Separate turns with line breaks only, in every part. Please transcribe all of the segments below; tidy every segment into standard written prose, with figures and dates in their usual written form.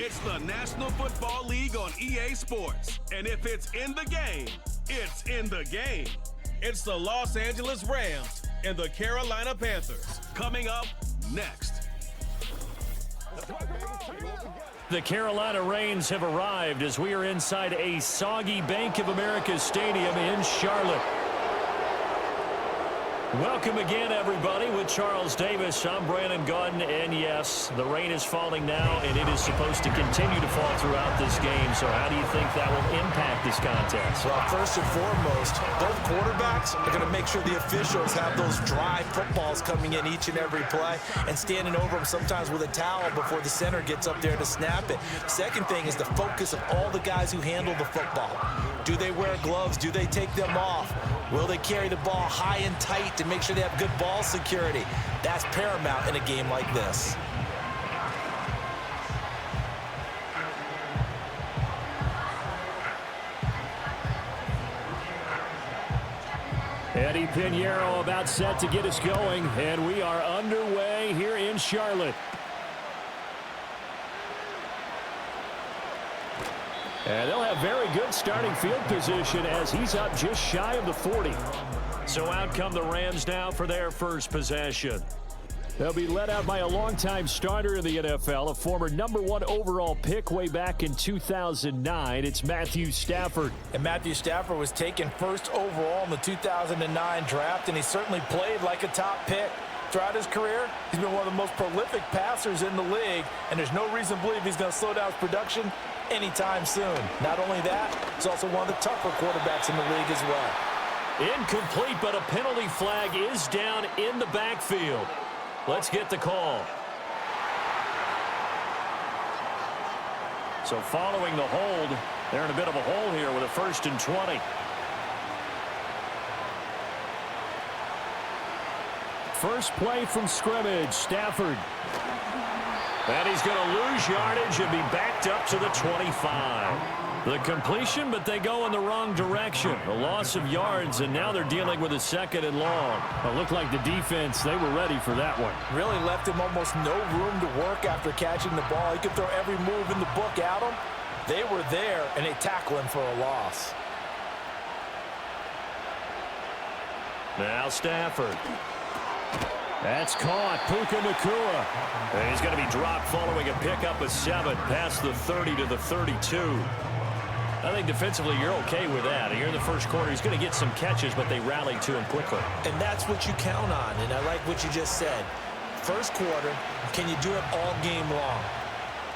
It's the National Football League on EA Sports. And if it's in the game, it's in the game. It's the Los Angeles Rams and the Carolina Panthers. Coming up next.
The Carolina Rains have arrived as we are inside a soggy Bank of America Stadium in Charlotte. Welcome again, everybody, with Charles Davis. I'm Brandon Gaudin, and yes, the rain is falling now, and it is supposed to continue to fall throughout this game. So how do you think that will impact this contest?
Well, first and foremost, both quarterbacks are going to make sure the officials have those dry footballs coming in each and every play and standing over them sometimes with a towel before the center gets up there to snap it. Second thing is the focus of all the guys who handle the football. Do they wear gloves? Do they take them off? Will they carry the ball high and tight to make sure they have good ball security? That's paramount in a game like this.
Eddie Pinheiro about set to get us going, and we are underway here in Charlotte. And they'll have very good starting field position as he's up just shy of the 40. So out come the Rams now for their first possession. They'll be led out by a longtime starter in the NFL, a former #1 overall pick way back in 2009. It's Matthew Stafford.
And Matthew Stafford was taken first overall in the 2009 draft, and he certainly played like a top pick. Throughout his career, he's been one of the most prolific passers in the league, and there's no reason to believe he's going to slow down his production anytime soon. Not only that, he's also one of the tougher quarterbacks in the league as well.
Incomplete, but a penalty flag is down in the backfield. Let's get the call. So following the hold, they're in a bit of a hole here with a 1st and 20. First play from scrimmage, Stafford. And he's going to lose yardage and be backed up to the 25. The completion, but they go in the wrong direction. A loss of yards, and now they're dealing with a 2nd and long. It looked like the defense, they were ready for that one.
Really left him almost no room to work after catching the ball. He could throw every move in the book at him. They were there, and they tackle him for a loss.
Now Stafford. That's caught. Puka Nacua. And he's going to be dropped following a pickup of 7 past the 30 to the 32. I think defensively you're okay with that. Here in the first quarter, he's going to get some catches, but they rally to him quickly.
And that's what you count on, and I like what you just said. First quarter, can you do it all game long?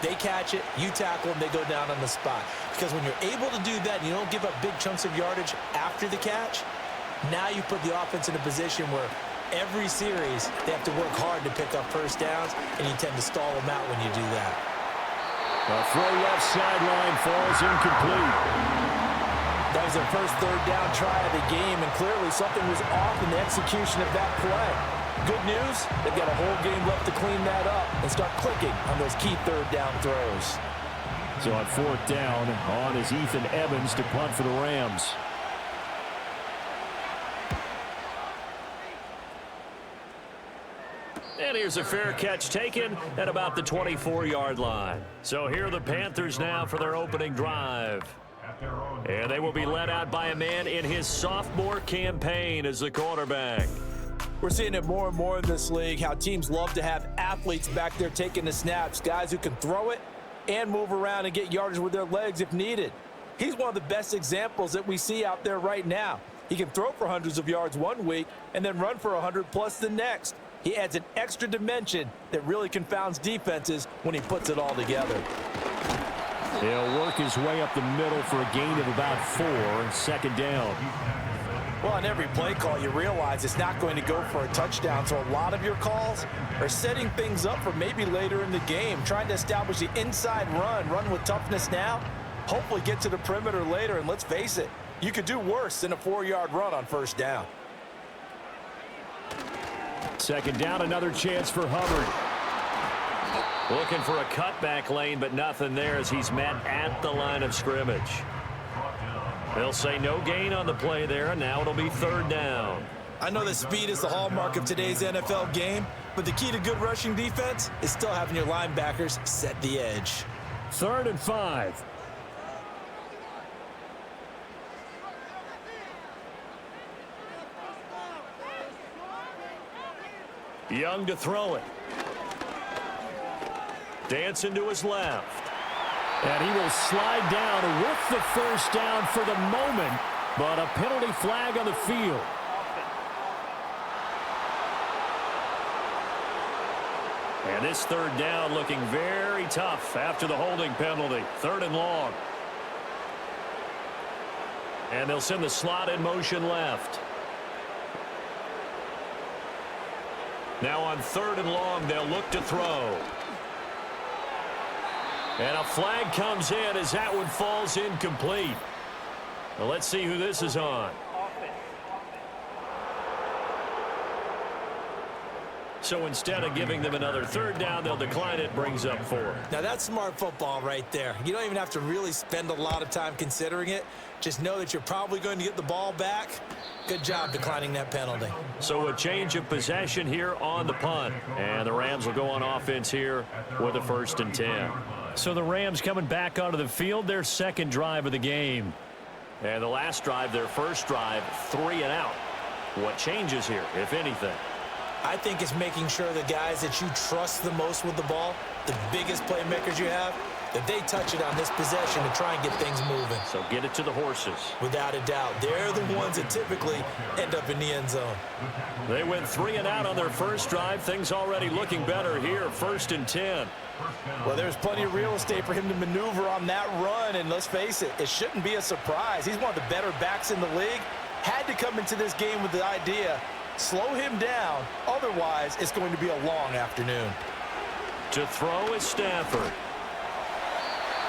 They catch it, you tackle them, they go down on the spot. Because when you're able to do that and you don't give up big chunks of yardage after the catch, now you put the offense in a position where every series they have to work hard to pick up first downs, and you tend to stall them out when you do that.
A throw left sideline falls incomplete.
That was their first 3rd down try of the game, and clearly something was off in the execution of that play. Good news, they've got a whole game left to clean that up and start clicking on those key 3rd down throws.
So on 4th down, on is Ethan Evans to punt for the Rams. And here's a fair catch taken at about the 24-yard line. So here are the Panthers now for their opening drive. And they will be led out by a man in his sophomore campaign as the quarterback.
We're seeing it more and more in this league, how teams love to have athletes back there taking the snaps, guys who can throw it and move around and get yardage with their legs if needed. He's one of the best examples that we see out there right now. He can throw for hundreds of yards one week and then run for 100+ the next. He adds an extra dimension that really confounds defenses when he puts it all together.
He'll work his way up the middle for a gain of about 4, 2nd down.
Well, on every play call, you realize it's not going to go for a touchdown, so a lot of your calls are setting things up for maybe later in the game, trying to establish the inside run with toughness now, hopefully get to the perimeter later, and let's face it, you could do worse than a 4-yard run on 1st down.
2nd down, another chance for Hubbard. Looking for a cutback lane, but nothing there as he's met at the line of scrimmage. They'll say no gain on the play there, and now it'll be 3rd down.
I know that speed is the hallmark of today's NFL game, but the key to good rushing defense is still having your linebackers set the edge.
3rd and 5. Young to throw it. Dancing to his left. And he will slide down with the first down for the moment, but a penalty flag on the field. And this 3rd down looking very tough after the holding penalty. 3rd and long. And they'll send the slot in motion left. Now on 3rd and long, they'll look to throw. And a flag comes in as that one falls incomplete. Well, let's see who this is on. So instead of giving them another 3rd down, they'll decline it, brings up 4.
Now that's smart football right there. You don't even have to really spend a lot of time considering it. Just know that you're probably going to get the ball back. Good job declining that penalty.
So a change of possession here on the punt. And the Rams will go on offense here with a 1st and 10. So the Rams coming back onto the field, their 2nd drive of the game. And the last drive, their 1st drive, 3 and out. What changes here, if anything?
I think it's making sure the guys that you trust the most with the ball, the biggest playmakers you have, that they touch it on this possession to try and get things moving.
So get it to the horses.
Without a doubt. They're the ones that typically end up in the end zone.
They went 3 and out on their 1st drive. Things already looking better here. 1st and 10.
Well, there's plenty of real estate for him to maneuver on that run. And let's face it, it shouldn't be a surprise. He's one of the better backs in the league. Had to come into this game with the idea, slow him down. Otherwise, it's going to be a long afternoon.
To throw is Stafford.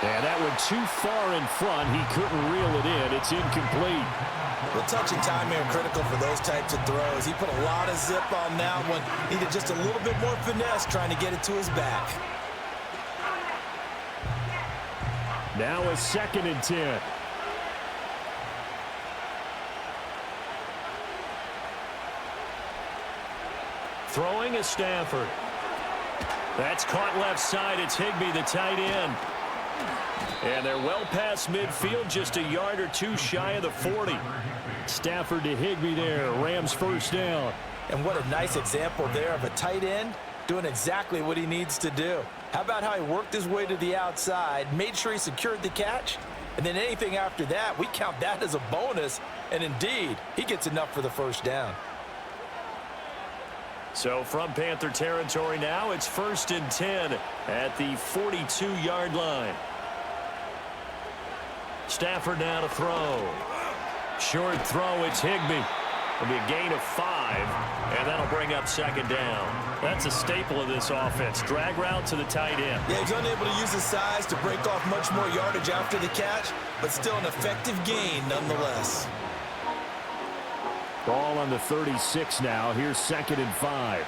And that one too far in front. He couldn't reel it in. It's incomplete.
Well, touch and timing are critical for those types of throws. He put a lot of zip on that one. Needed just a little bit more finesse trying to get it to his back.
Now a 2nd and 10. Throwing is Stafford. That's caught left side. It's Higbee, the tight end. And they're well past midfield, just a yard or 2 shy of the 40. Stafford to Higbee there. Rams 1st down.
And what a nice example there of a tight end doing exactly what he needs to do. How about how he worked his way to the outside, made sure he secured the catch, and then anything after that, we count that as a bonus. And indeed, he gets enough for the 1st down.
So from Panther territory now, it's 1st and 10 at the 42-yard line. Stafford now to throw. Short throw, it's Higbee. It'll be a gain of 5, and that'll bring up 2nd down. That's a staple of this offense. Drag route to the tight end.
Yeah, he's unable to use his size to break off much more yardage after the catch, but still an effective gain nonetheless.
Ball on the 36 now. Here's 2nd and 5.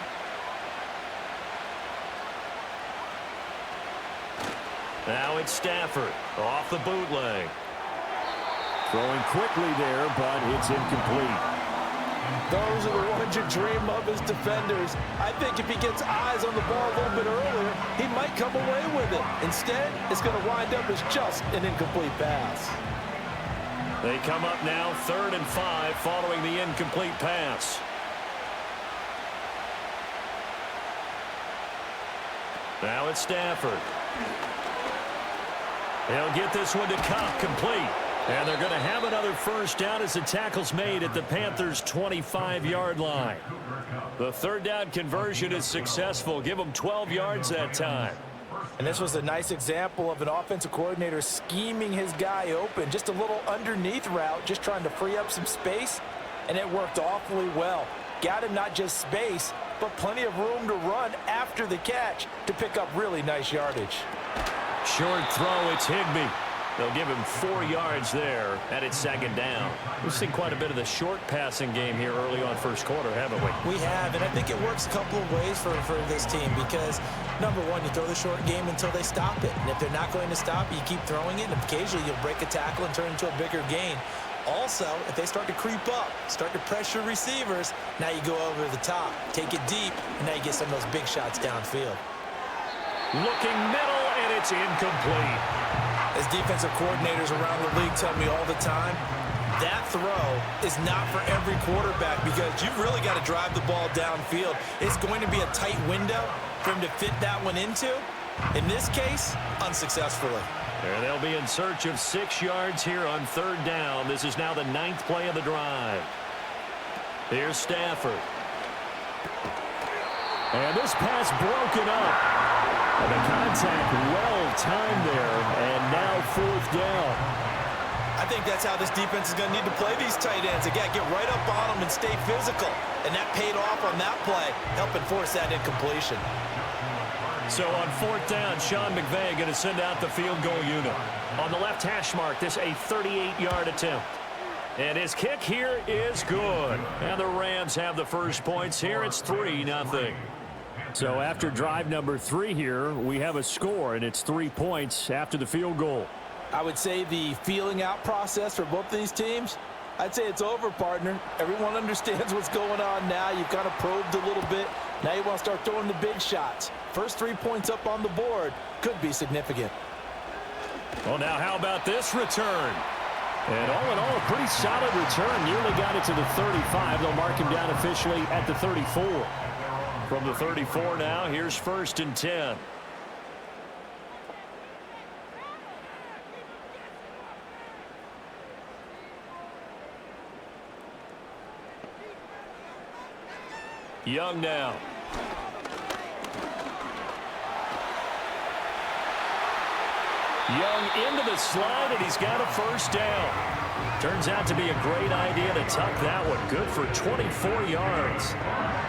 Now it's Stafford off the bootleg. Throwing quickly there, but it's incomplete.
Those are the ones you dream of as defenders. I think if he gets eyes on the ball a little bit earlier, he might come away with it. Instead, it's going to wind up as just an incomplete pass.
They come up now 3rd and 5 following the incomplete pass. Now it's Stafford. He'll get this one to Cup, complete. And they're going to have another 1st down as the tackle's made at the Panthers' 25-yard line. The 3rd down conversion is successful. Give them 12 yards that time.
And this was a nice example of an offensive coordinator scheming his guy open. Just a little underneath route, just trying to free up some space. And it worked awfully well. Got him not just space, but plenty of room to run after the catch to pick up really nice yardage.
Short throw, it's Higbee. They'll give him 4 yards there, and it's 2nd down. We've seen quite a bit of the short passing game here early on 1st quarter, haven't we?
We have, and I think it works a couple of ways for this team because, number one, you throw the short game until they stop it. And if they're not going to stop it, you keep throwing it, and occasionally you'll break a tackle and turn into a bigger gain. Also, if they start to creep up, start to pressure receivers, now you go over the top, take it deep, and now you get some of those big shots downfield.
Looking middle, and it's It's incomplete.
As defensive coordinators around the league tell me all the time, that throw is not for every quarterback because you've really got to drive the ball downfield. It's going to be a tight window for him to fit that one into. In this case, unsuccessfully.
And they'll be in search of 6 yards here on 3rd down. This is now the 9th play of the drive. Here's Stafford. And this pass broken up. And the contact well timed there. And now 4th down.
I think that's how this defense is going to need to play these tight ends. Again, get right up on them and stay physical. And that paid off on that play, helping force that incompletion.
So on 4th down, Sean McVay going to send out the field goal unit. On the left hash mark, this a 38-yard attempt. And his kick here is good. And the Rams have the first points here. It's 3-0. So after drive number 3 here, we have a score, and it's 3 points after the field goal.
I would say the feeling out process for both of these teams, I'd say it's over, partner. Everyone understands what's going on now. You've kind of probed a little bit. Now you want to start throwing the big shots. First 3 points up on the board could be significant.
Well, now how about this return? And all in all, a pretty solid return. Nearly got it to the 35. They'll mark him down officially at the 34. From the 34 now, here's 1st and 10. Young now. Young into the slide, and he's got a 1st down. Turns out to be a great idea to tuck that one. Good for 24 yards.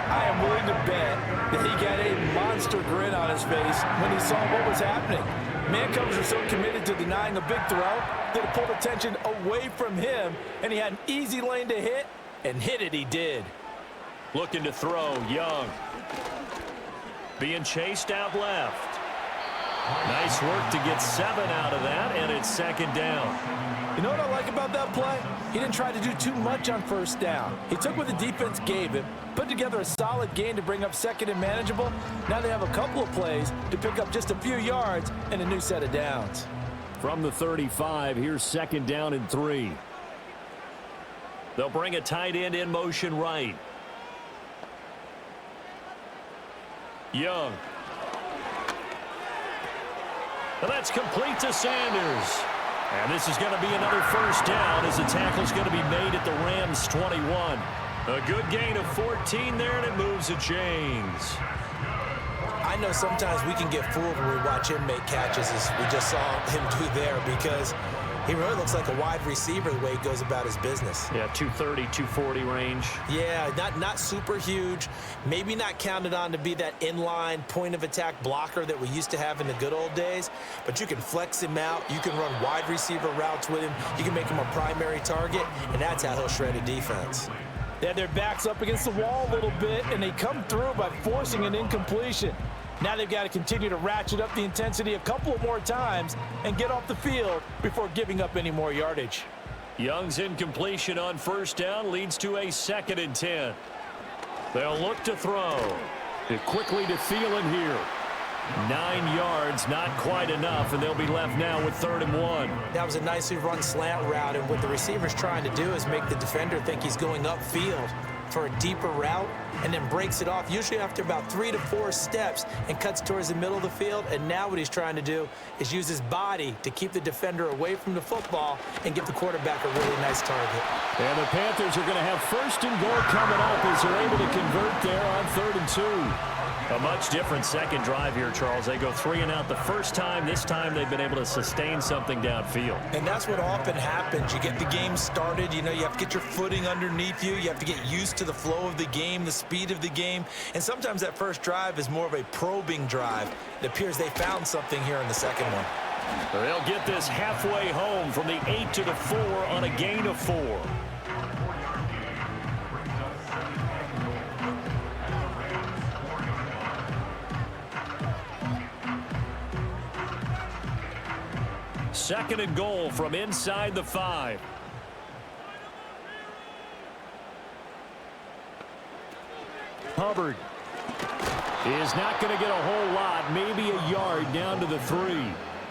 I am willing to bet that he got a monster grin on his face when he saw what was happening. Man covers are so committed to denying a big throw that it pulled attention away from him, and he had an easy lane to hit, and hit it he did.
Looking to throw, Young. Being chased out left. Nice work to get 7 out of that, and it's 2nd down.
You know what I like about that play? He didn't try to do too much on 1st down. He took what the defense gave him, put together a solid gain to bring up 2nd and manageable. Now they have a couple of plays to pick up just a few yards and a new set of downs.
From the 35, here's 2nd down and 3. They'll bring a tight end in motion right. Young. And that's complete to Sanders. And this is going to be another 1st down as the tackle's going to be made at the Rams' 21. A good gain of 14 there, and it moves the chains.
I know sometimes we can get fooled when we watch him make catches, as we just saw him do there, because he really looks like a wide receiver the way he goes about his business.
Yeah, 230, 240 range.
Yeah, not super huge. Maybe not counted on to be that inline point-of-attack blocker that we used to have in the good old days. But you can flex him out. You can run wide receiver routes with him. You can make him a primary target, and that's how he'll shred a defense. They had their backs up against the wall a little bit, and they come through by forcing an incompletion. Now they've got to continue to ratchet up the intensity a couple of more times and get off the field before giving up any more yardage.
Young's incompletion on 1st down leads to a 2nd and 10. They'll look to throw. It quickly to Thielen here. 9 yards, not quite enough, and they'll be left now with 3rd and 1.
That was a nicely run slant route, and what the receiver's trying to do is make the defender think he's going upfield for a deeper route, and then breaks it off, usually after about 3 to 4 steps, and cuts towards the middle of the field. And now what he's trying to do is use his body to keep the defender away from the football and give the quarterback a really nice target.
And the Panthers are going to have 1st and goal coming up as they're able to convert there on 3rd and 2. A much different 2nd drive here, Charles. They go 3 and out the first time. This time they've been able to sustain something downfield.
And that's what often happens. You get the game started. You know, you have to get your footing underneath you. You have to get used to the flow of the game, the speed of the game. And sometimes that first drive is more of a probing drive. It appears they found something here in the second one.
They'll get this halfway home from the 8 to the 4 on a gain of 4. Second and goal from inside the 5. Hubbard. is not going to get a whole lot, maybe a yard down to the 3.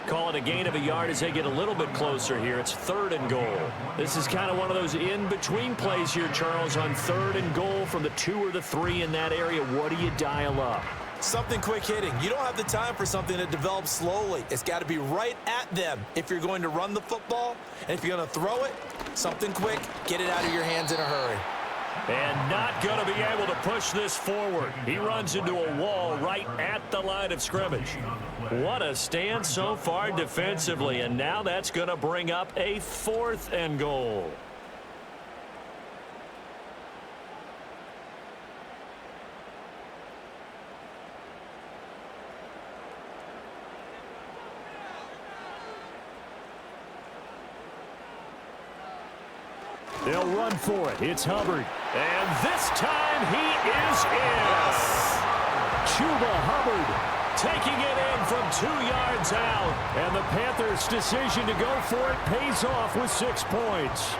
Call it a gain of a yard as they get a little bit closer here. It's 3rd and goal. This is kind of one of those in-between plays here, Charles, on 3rd and goal from the 2 or the 3 in that area. What do you dial up?
Something quick hitting. You don't have the time for something that develops slowly. It's got to be right at them if you're going to run the football. And if you're going to throw it, something quick, get it out of your hands in a hurry.
And not going to be able to push this forward. He runs into a wall right at the line of scrimmage. What a stand so far defensively, and now that's going to bring up a 4th and goal. They'll run for it. It's Hubbard. And this time he is in. Chuba Hubbard taking it in from 2 yards out. And the Panthers' decision to go for it pays off with 6 points.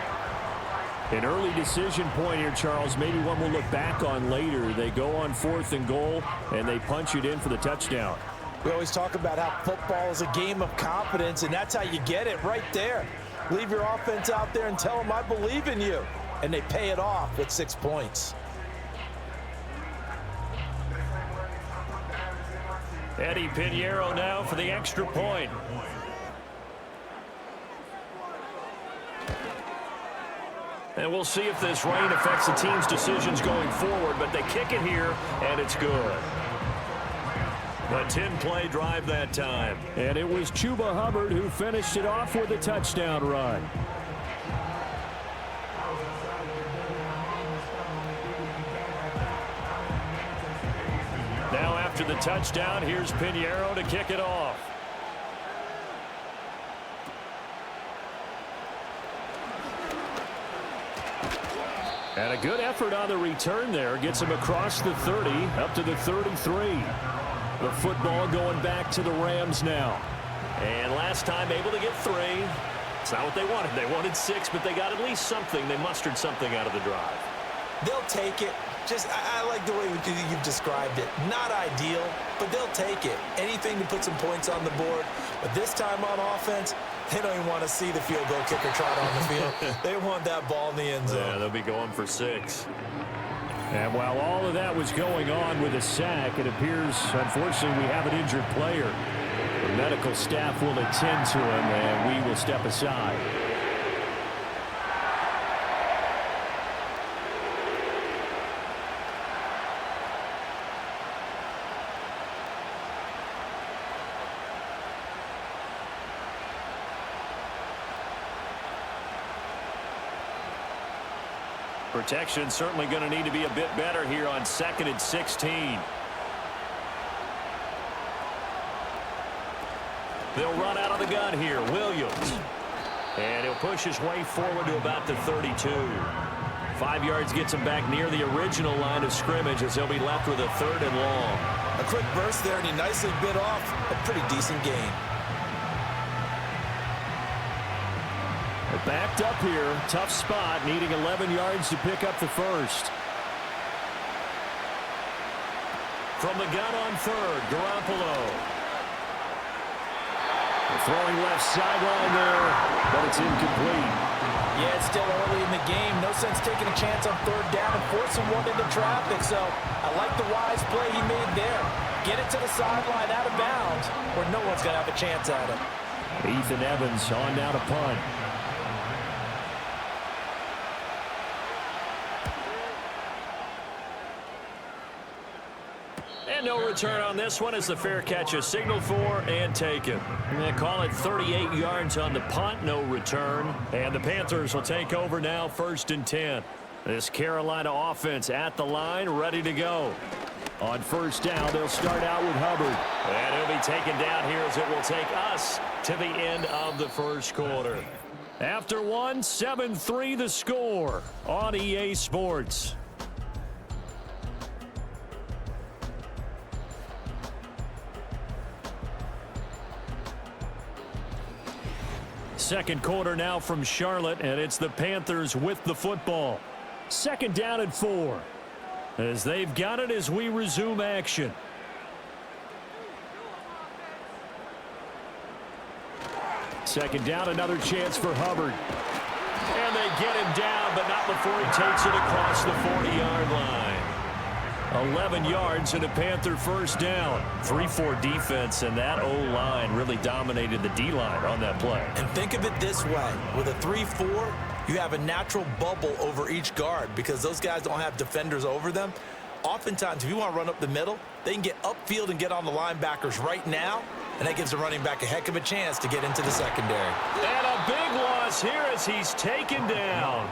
An early decision point here, Charles. Maybe one we'll look back on later. They go on 4th and goal, and they punch it in for the touchdown.
We always talk about how football is a game of confidence, and that's how you get it right there. Leave your offense out there and tell them I believe in you. And they pay it off with 6 points.
Eddie Pinheiro now for the extra point. And we'll see if this rain affects the team's decisions going forward, but they kick it here, and it's good. A 10-play drive that time. And it was Chuba Hubbard who finished it off with a touchdown run. Now after the touchdown, here's Pinheiro to kick it off. And a good effort on the return there. Gets him across the 30, up to the 33. The football going back to the Rams now. And last time able to get 3. It's not what they wanted. They wanted 6, but they got at least something. They mustered something out of the drive.
They'll take it. I like the way you've described it. Not ideal, but they'll take it. Anything to put some points on the board. But this time on offense, they don't even want to see the field goal kicker trot on the field. They want that ball in the end zone.
Yeah, they'll be going for 6. And while all of that was going on with a sack, it appears, unfortunately, we have an injured player. The medical staff will attend to him, and we will step aside. Protection certainly going to need to be a bit better here on 2nd and 16. They'll run out of the gun here. Williams. And he'll push his way forward to about the 32. 5 yards gets him back near the original line of scrimmage as they'll be left with a 3rd and long.
A quick burst there, and he nicely bit off a pretty decent gain.
Backed up here, tough spot, needing 11 yards to pick up the first. From the gun on 3rd, Garoppolo. Throwing left sideline there, but it's incomplete.
Yeah, it's still early in the game. No sense taking a chance on 3rd down and forcing one into traffic. So I like the wise play he made there. Get it to the sideline out of bounds where no one's going to have a chance at it.
Ethan Evans on down to punt. And no return on this one as the fair catch is signaled for and taken. They call it 38 yards on the punt, no return. And the Panthers will take over now, 1st and 10. This Carolina offense at the line, ready to go. On 1st down, they'll start out with Hubbard. And he'll be taken down here as it will take us to the end of the first quarter. After one, 7-3 the score on EA Sports. Second quarter now from Charlotte, and it's the Panthers with the football. 2nd down and 4. As they've got it as we resume action. Second down, another chance for Hubbard. And they get him down, but not before he takes it across the 40-yard line. 11 yards and a Panther first down. 3-4 defense, and that O-line really dominated the D-line on that play.
And think of it this way. With a 3-4, you have a natural bubble over each guard because those guys don't have defenders over them. Oftentimes, if you want to run up the middle, they can get upfield and get on the linebackers right now, and that gives the running back a heck of a chance to get into the secondary.
And a big loss here as he's taken down.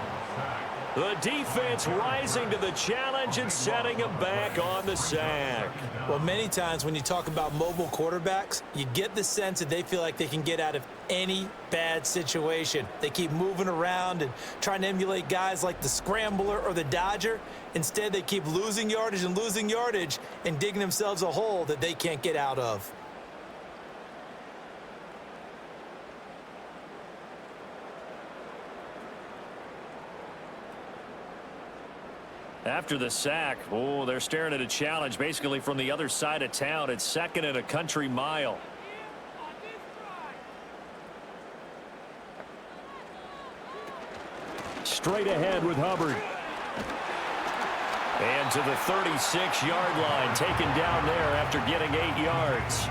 The defense rising to the challenge and setting him back on the sack.
Well, many times when you talk about mobile quarterbacks, you get the sense that they feel like they can get out of any bad situation. They keep moving around and trying to emulate guys like the scrambler or the dodger. Instead, they keep losing yardage and digging themselves a hole that they can't get out of.
After the sack, they're staring at a challenge basically from the other side of town. It's second and a country mile. Straight ahead with Hubbard. And to the 36-yard line, taken down there after getting 8 yards.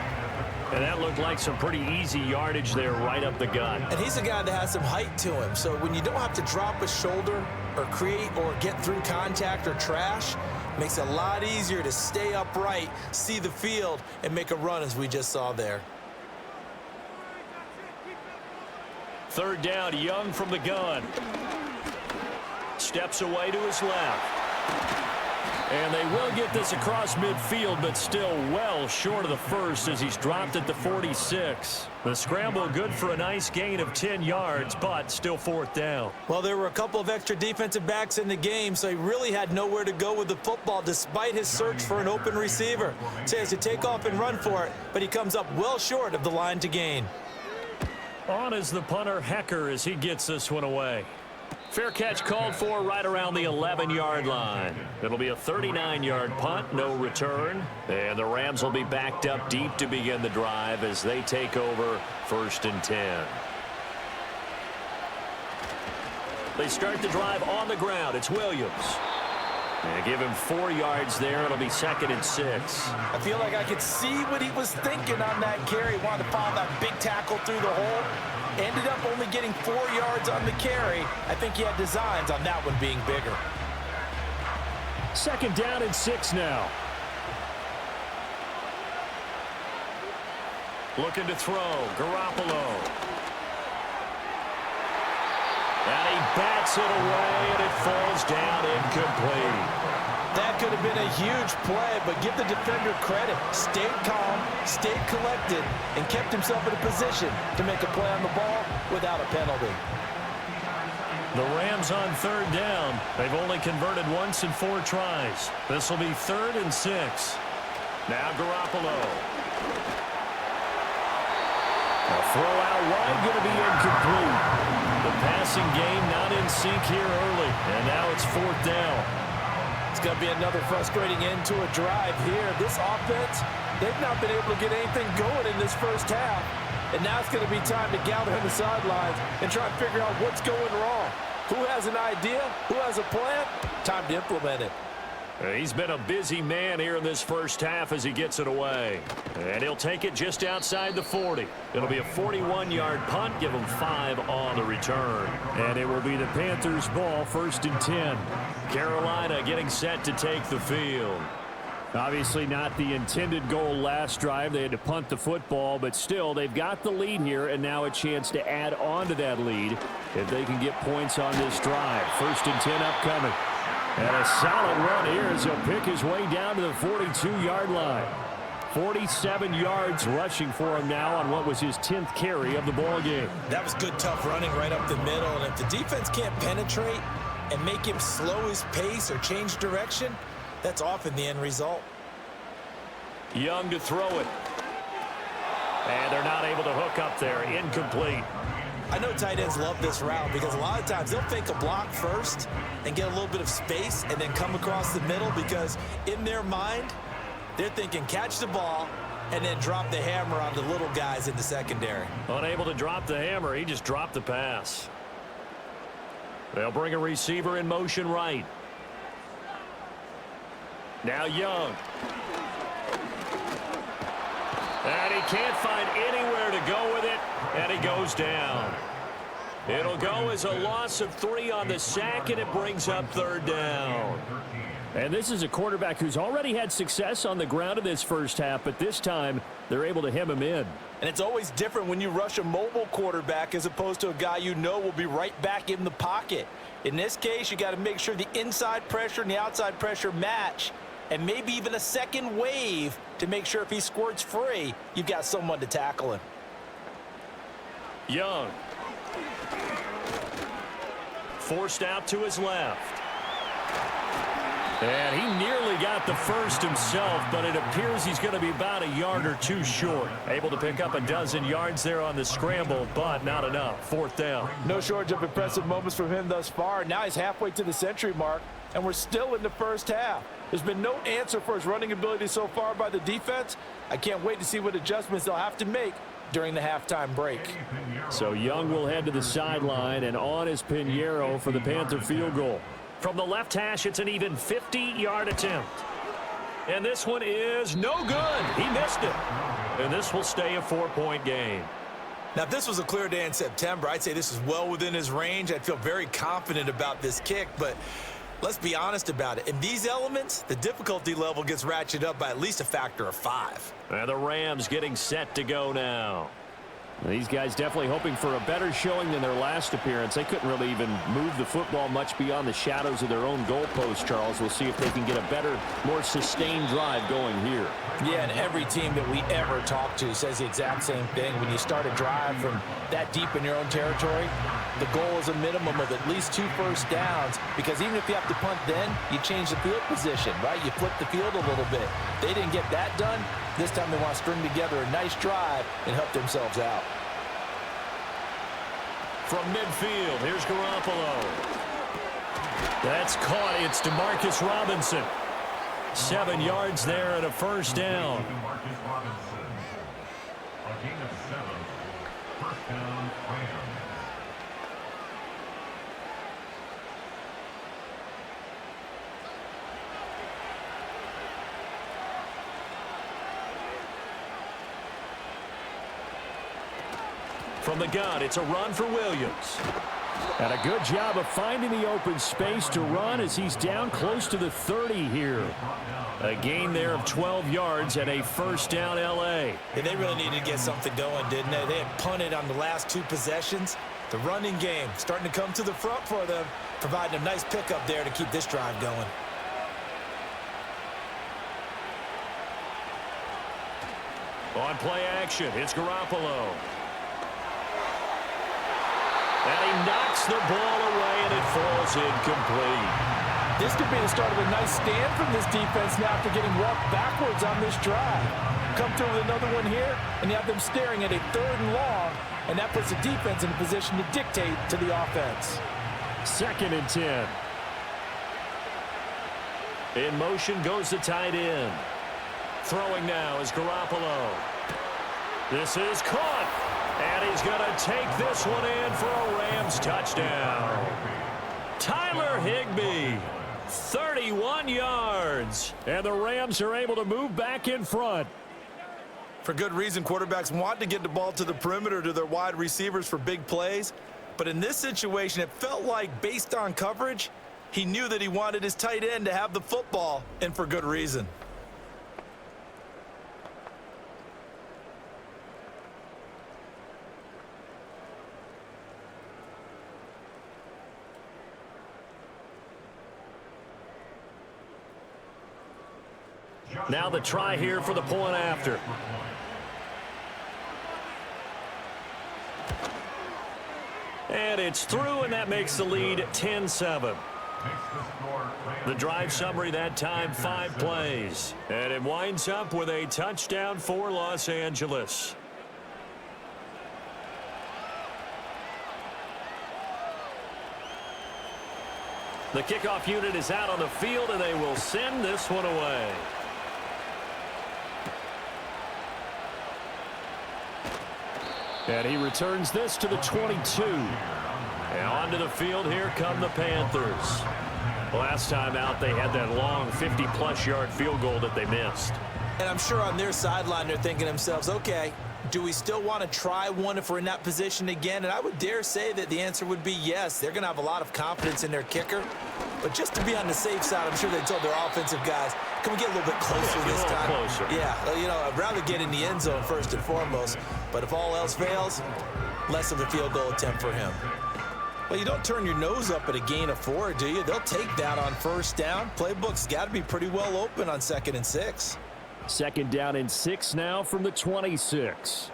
And that looked like some pretty easy yardage there right up the gut.
And he's a guy that has some height to him. So when you don't have to drop a shoulder or create or get through contact or trash, makes it a lot easier to stay upright, see the field, and make a run as we just saw there.
Third down, Young from the gun. Steps away to his left. And they will get this across midfield, but still well short of the first as he's dropped at the 46. The scramble good for a nice gain of 10 yards, but still fourth down.
Well, there were a couple of extra defensive backs in the game, so he really had nowhere to go with the football despite his search for an open receiver. So he has to take off and run for it, but he comes up well short of the line to gain.
On is the punter, Hecker, as he gets this one away. Fair catch called for right around the 11-yard line. It'll be a 39-yard punt, no return. And the Rams will be backed up deep to begin the drive as they take over 1st and 10. They start the drive on the ground. It's Williams. And give him 4 yards there. It'll be 2nd and 6.
I feel like I could see what he was thinking on that carry. He wanted to follow that big tackle through the hole. Ended up only getting 4 yards on the carry. I think he had designs on that one being bigger.
2nd down and 6 now. Looking to throw. Garoppolo. And he bats it away, and it falls down incomplete.
That could have been a huge play, but give the defender credit. Stayed calm, stayed collected, and kept himself in a position to make a play on the ball without a penalty.
The Rams on 3rd down. They've only converted once in 4 tries. This will be 3rd and 6. Now Garoppolo. A throw out wide going to be incomplete. The passing game not in sync here early, and now it's 4th down.
It's going to be another frustrating end to a drive here. This offense, they've not been able to get anything going in this first half. And now it's going to be time to gather on the sidelines and try and figure out what's going wrong. Who has an idea? Who has a plan? Time to implement it.
He's been a busy man here in this first half as he gets it away. And he'll take it just outside the 40. It'll be a 41-yard punt, give him 5 on the return. And it will be the Panthers' ball, 1st and 10. Carolina getting set to take the field. Obviously not the intended goal last drive. They had to punt the football, but still they've got the lead here and now a chance to add on to that lead if they can get points on this drive. 1st and 10 upcoming. And a solid run here as he'll pick his way down to the 42-yard line. 47 yards rushing for him now on what was his 10th carry of the ball game.
That was good, tough running right up the middle. And if the defense can't penetrate and make him slow his pace or change direction, that's often the end result.
Young to throw it. And they're not able to hook up there. Incomplete.
I know tight ends love this route because a lot of times they'll fake a block first and get a little bit of space and then come across the middle because in their mind, they're thinking catch the ball and then drop the hammer on the little guys in the secondary.
Unable to drop the hammer, he just dropped the pass. They'll bring a receiver in motion right. Now Young. And he can't find anywhere to go with it, and he goes down. It'll go as a loss of 3 on the sack, and it brings up 3rd down.
And this is a quarterback who's already had success on the ground in this first half, but this time they're able to hem him in.
And it's always different when you rush a mobile quarterback as opposed to a guy you know will be right back in the pocket. In this case, you got to make sure the inside pressure and the outside pressure match, and maybe even a second wave to make sure if he squirts free, you've got someone to tackle him.
Young. Forced out to his left. And he nearly got the first himself, but it appears he's going to be about a yard or 2 short. Able to pick up a dozen yards there on the scramble, but not enough. 4th down.
No shortage of impressive moments from him thus far. Now he's halfway to the century mark, and we're still in the first half. There's been no answer for his running ability so far by the defense. I can't wait to see what adjustments they'll have to make during the halftime break.
So Young will head to the sideline, and on is Pinheiro for the Panther field goal.
From the left hash, it's an even 50-yard attempt. And this one is no good. He missed it. And this will stay a 4-point game.
Now, if this was a clear day in September, I'd say this is well within his range. I'd feel very confident about this kick, but let's be honest about it. In these elements, the difficulty level gets ratcheted up by at least a factor of 5.
And the Rams getting set to go now.
These guys definitely hoping for a better showing than their last appearance. They couldn't really even move the football much beyond the shadows of their own goalpost, Charles. We'll see if they can get a better, more sustained drive going here.
Yeah, and every team that we ever talk to says the exact same thing. When you start a drive from that deep in your own territory, the goal is a minimum of at least 2 first downs, because even if you have to punt then, you change the field position, right? You flip the field a little bit. They didn't get that done. This time they want to string together a nice drive and help themselves out.
From midfield, here's Garoppolo. That's caught. It's DeMarcus Robinson. 7 yards there and a first down. From the gun, it's a run for Williams.
And a good job of finding the open space to run as he's down close to the 30 here.
A gain there of 12 yards and a first down L.A.
Yeah, they really needed to get something going, didn't they? They had punted on the last 2 possessions. The running game starting to come to the front for them, providing a nice pickup there to keep this drive going.
On play action, it's Garoppolo. And he knocks the ball away, and it falls incomplete.
This could be the start of a nice stand from this defense now after getting walked backwards on this drive. Come through with another one here, and you have them staring at a 3rd and long, and that puts the defense in a position to dictate to the offense.
2nd and 10.
In motion goes the tight end. Throwing now is Garoppolo. This is caught. And he's going to take this one in for a Rams touchdown. Tyler Higbee, 31 yards.
And the Rams are able to move back in front.
For good reason, quarterbacks want to get the ball to the perimeter to their wide receivers for big plays. But in this situation, it felt like, based on coverage, he knew that he wanted his tight end to have the football, and for good reason.
Now the try here for the point after. And it's through, and that makes the lead 10-7. The drive summary that time, 5 plays. And it winds up with a touchdown for Los Angeles. The kickoff unit is out on the field, and they will send this one away. And he returns this to the 22. And onto the field, here come the Panthers. Last time out, they had that long 50-plus yard field goal that they missed.
And I'm sure on their sideline, they're thinking to themselves, okay, do we still want to try one if we're in that position again? And I would dare say that the answer would be yes. They're going to have a lot of confidence in their kicker. But just to be on the safe side, I'm sure they told their offensive guys, can we get a little bit closer this time?
Closer.
Yeah, you know, I'd rather get in the end zone first and foremost. But if all else fails, less of a field goal attempt for him. Well, you don't turn your nose up at a gain of 4, do you? They'll take that on first down. Playbook's got to be pretty well open on 2nd and 6.
2nd down and 6 now from the 26.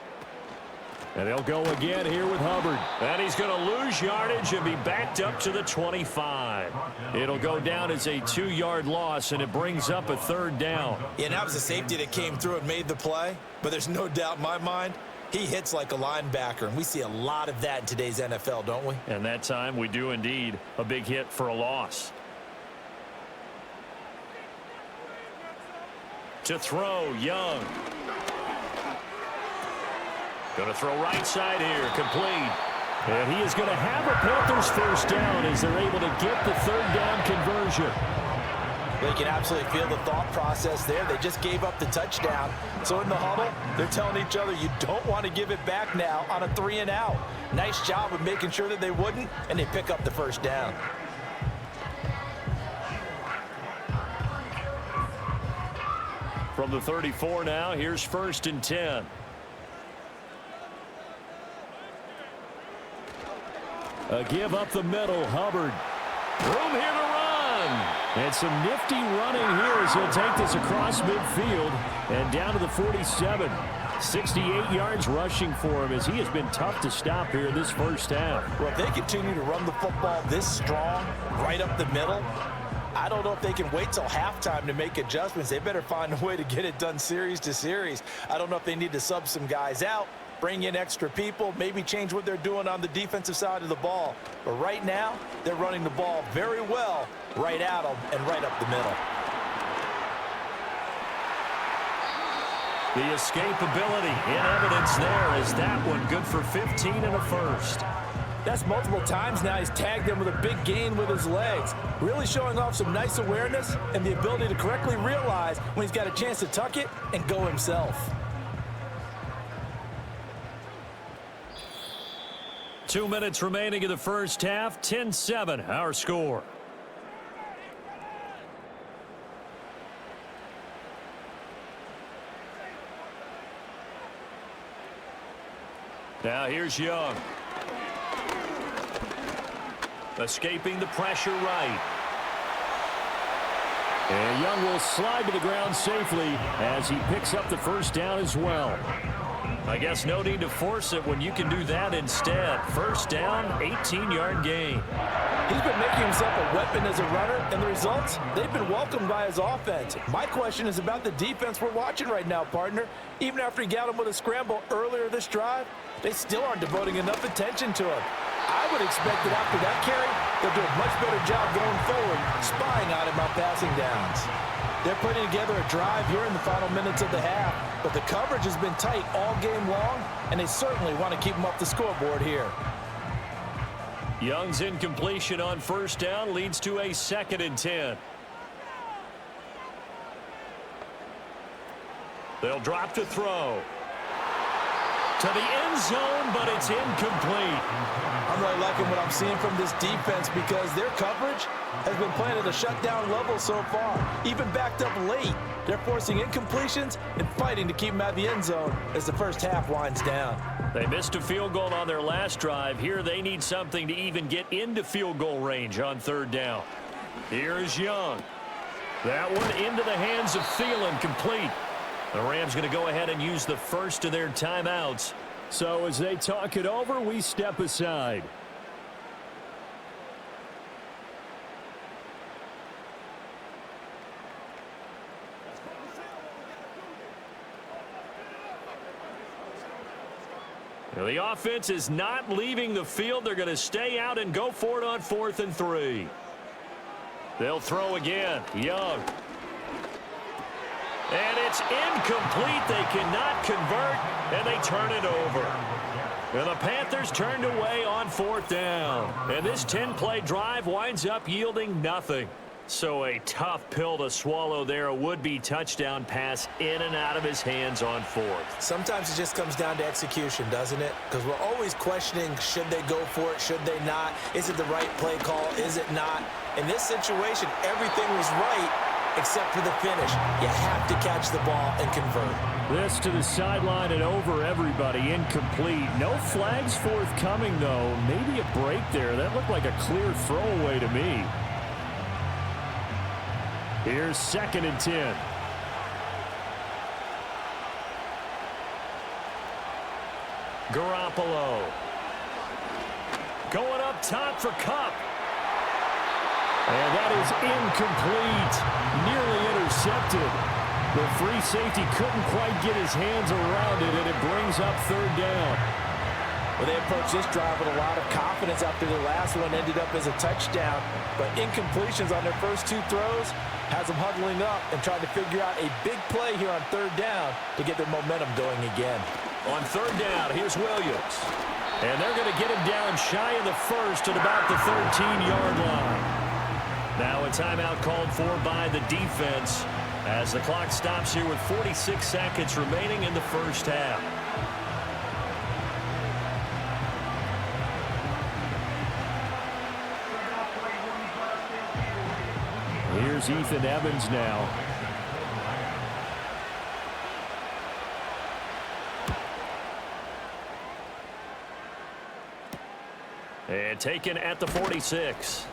And they'll go again here with Hubbard. And he's going to lose yardage and be backed up to the 25. It'll go down as a 2-yard loss, and it brings up a 3rd down.
Yeah, and that was a safety that came through and made the play. But there's no doubt in my mind, he hits like a linebacker, and we see a lot of that in today's NFL, don't we?
And that time we do indeed. A big hit for a loss. To throw, Young. Going to throw right side here, complete. And he is going to have a Panthers first down as they're able to get the 3rd down conversion.
They can absolutely feel the thought process there. They just gave up the touchdown. So in the huddle, they're telling each other, you don't want to give it back now on a 3-and-out. Nice job of making sure that they wouldn't, and they pick up the first down.
From the 34 now, here's 1st and 10. A give up the middle, Hubbard. Room here to run. And some nifty running here as he'll take this across midfield and down to the 47. 68 yards rushing for him as he has been tough to stop here in this first half.
Well, if they continue to run the football this strong, right up the middle, I don't know if they can wait till halftime to make adjustments. They better find a way to get it done series to series. I don't know if they need to sub some guys out, bring in extra people, maybe change what they're doing on the defensive side of the ball. But right now, they're running the ball very well right at them and right up the middle.
The escapability in evidence there is that one good for 15 and a first.
That's multiple times now he's tagged him with a big gain with his legs. Really showing off some nice awareness and the ability to correctly realize when he's got a chance to tuck it and go himself.
2 minutes remaining in the first half. 10-7 our score. Now here's Young. Escaping the pressure right. And Young will slide to the ground safely as he picks up the first down as well. I guess no need to force it when you can do that instead. First down, 18-yard gain.
He's been making himself a weapon as a runner, and the results, they've been welcomed by his offense. My question is about the defense we're watching right now, partner. Even after he got him with a scramble earlier this drive, they still aren't devoting enough attention to him. I would expect that after that carry, they'll do a much better job going forward, spying on him on passing downs. They're putting together a drive here in the final minutes of the half, but the coverage has been tight all game long, and they certainly want to keep them off the scoreboard here.
Young's incompletion on first down leads to a 2nd and 10. They'll drop to throw. To the end zone, but it's incomplete.
I'm really liking what I'm seeing from this defense because their coverage has been playing at a shutdown level so far. Even backed up late, they're forcing incompletions and fighting to keep them out of the end zone as the first half winds down.
They missed a field goal on their last drive. Here they need something to even get into field goal range on 3rd down. Here's Young. That one into the hands of Thielen, complete. The Rams going to go ahead and use the first of their timeouts. So as they talk it over, we step aside. Now the offense is not leaving the field. They're going to stay out and go for it on 4th and 3. They'll throw again. Young. And it's incomplete. They cannot convert, and they turn it over. And the Panthers turned away on 4th down. And this 10-play drive winds up yielding nothing. So a tough pill to swallow there. A would-be touchdown pass in and out of his hands on 4th.
Sometimes it just comes down to execution, doesn't it? Because we're always questioning, should they go for it, should they not? Is it the right play call, is it not? In this situation, everything was right except for the finish. You have to catch the ball and convert.
This to the sideline and over everybody. Incomplete. No flags forthcoming, though. Maybe a break there. That looked like a clear throwaway to me. Here's 2nd and 10. Garoppolo. Going up top for Kupp. And that is incomplete. Nearly intercepted. The free safety couldn't quite get his hands around it, and it brings up 3rd down.
Well, they approached this drive with a lot of confidence after the last one ended up as a touchdown. But incompletions on their first 2 throws has them huddling up and trying to figure out a big play here on 3rd down to get their momentum going again.
On 3rd down, here's Williams. And they're going to get him down shy of the 1st at about the 13-yard line. Now a timeout called for by the defense as the clock stops here with 46 seconds remaining in the first half. Here's Ethan Evans now. And taken at the 46.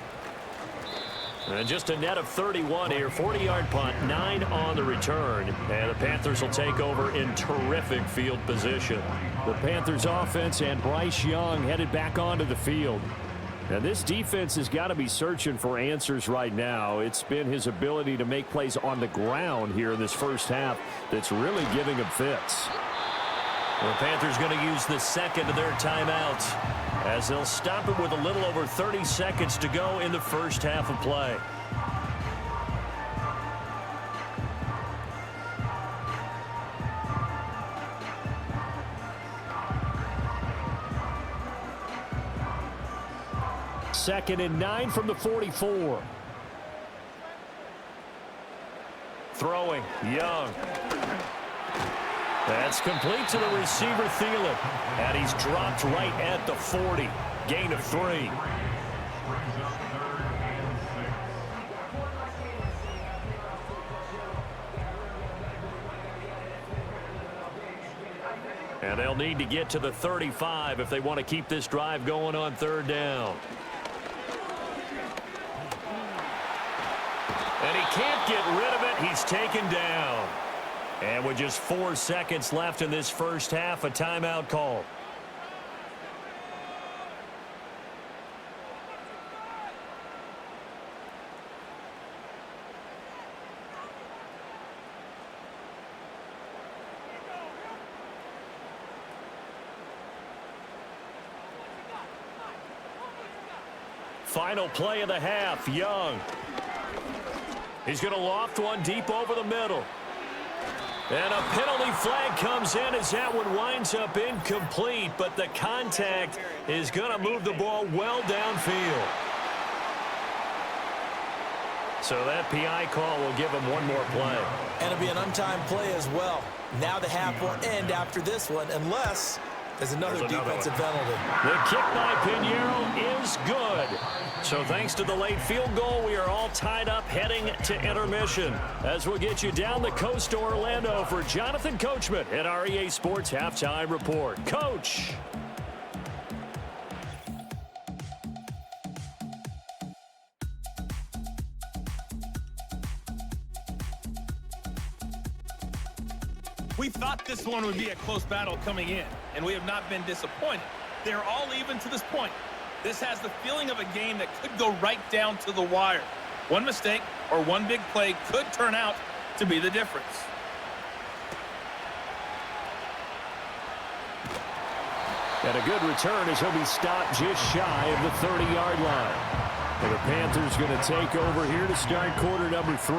And just a net of 31 here. 40-yard punt, 9 on the return. And the Panthers will take over in terrific field position. The Panthers offense and Bryce Young headed back onto the field. Now this defense has got to be searching for answers right now. It's been his ability to make plays on the ground here in this first half that's really giving him fits. The Panthers going to use the 2nd of their timeouts as they'll stop it with a little over 30 seconds to go in the first half of play. Second and 9 from the 44. Throwing, Young. That's complete to the receiver, Thielen. And he's dropped right at the 40. Gain of 3. And they'll need to get to the 35 if they want to keep this drive going on 3rd down. And he can't get rid of it. He's taken down. And with just 4 seconds left in this first half, a timeout call. Final play of the half, Young. He's going to loft one deep over the middle. And a penalty flag comes in as that one winds up incomplete, but the contact is going to move the ball well downfield. So that PI call will give him one more play.
And it'll be an untimed play as well. Now the half will end after this one, unless there's another defensive penalty.
The kick by Pinheiro is good. So thanks to the late field goal, we are all tied up heading to intermission. As we'll get you down the coast to Orlando for Jonathan Coachman at our EA Sports Halftime Report. Coach.
We thought this one would be a close battle coming in, and we have not been disappointed. They're all even to this point. This has the feeling of a game that could go right down to the wire. One mistake or one big play could turn out to be the difference.
And a good return as he'll be stopped just shy of the 30-yard line. And the Panthers going to take over here to start quarter number 3.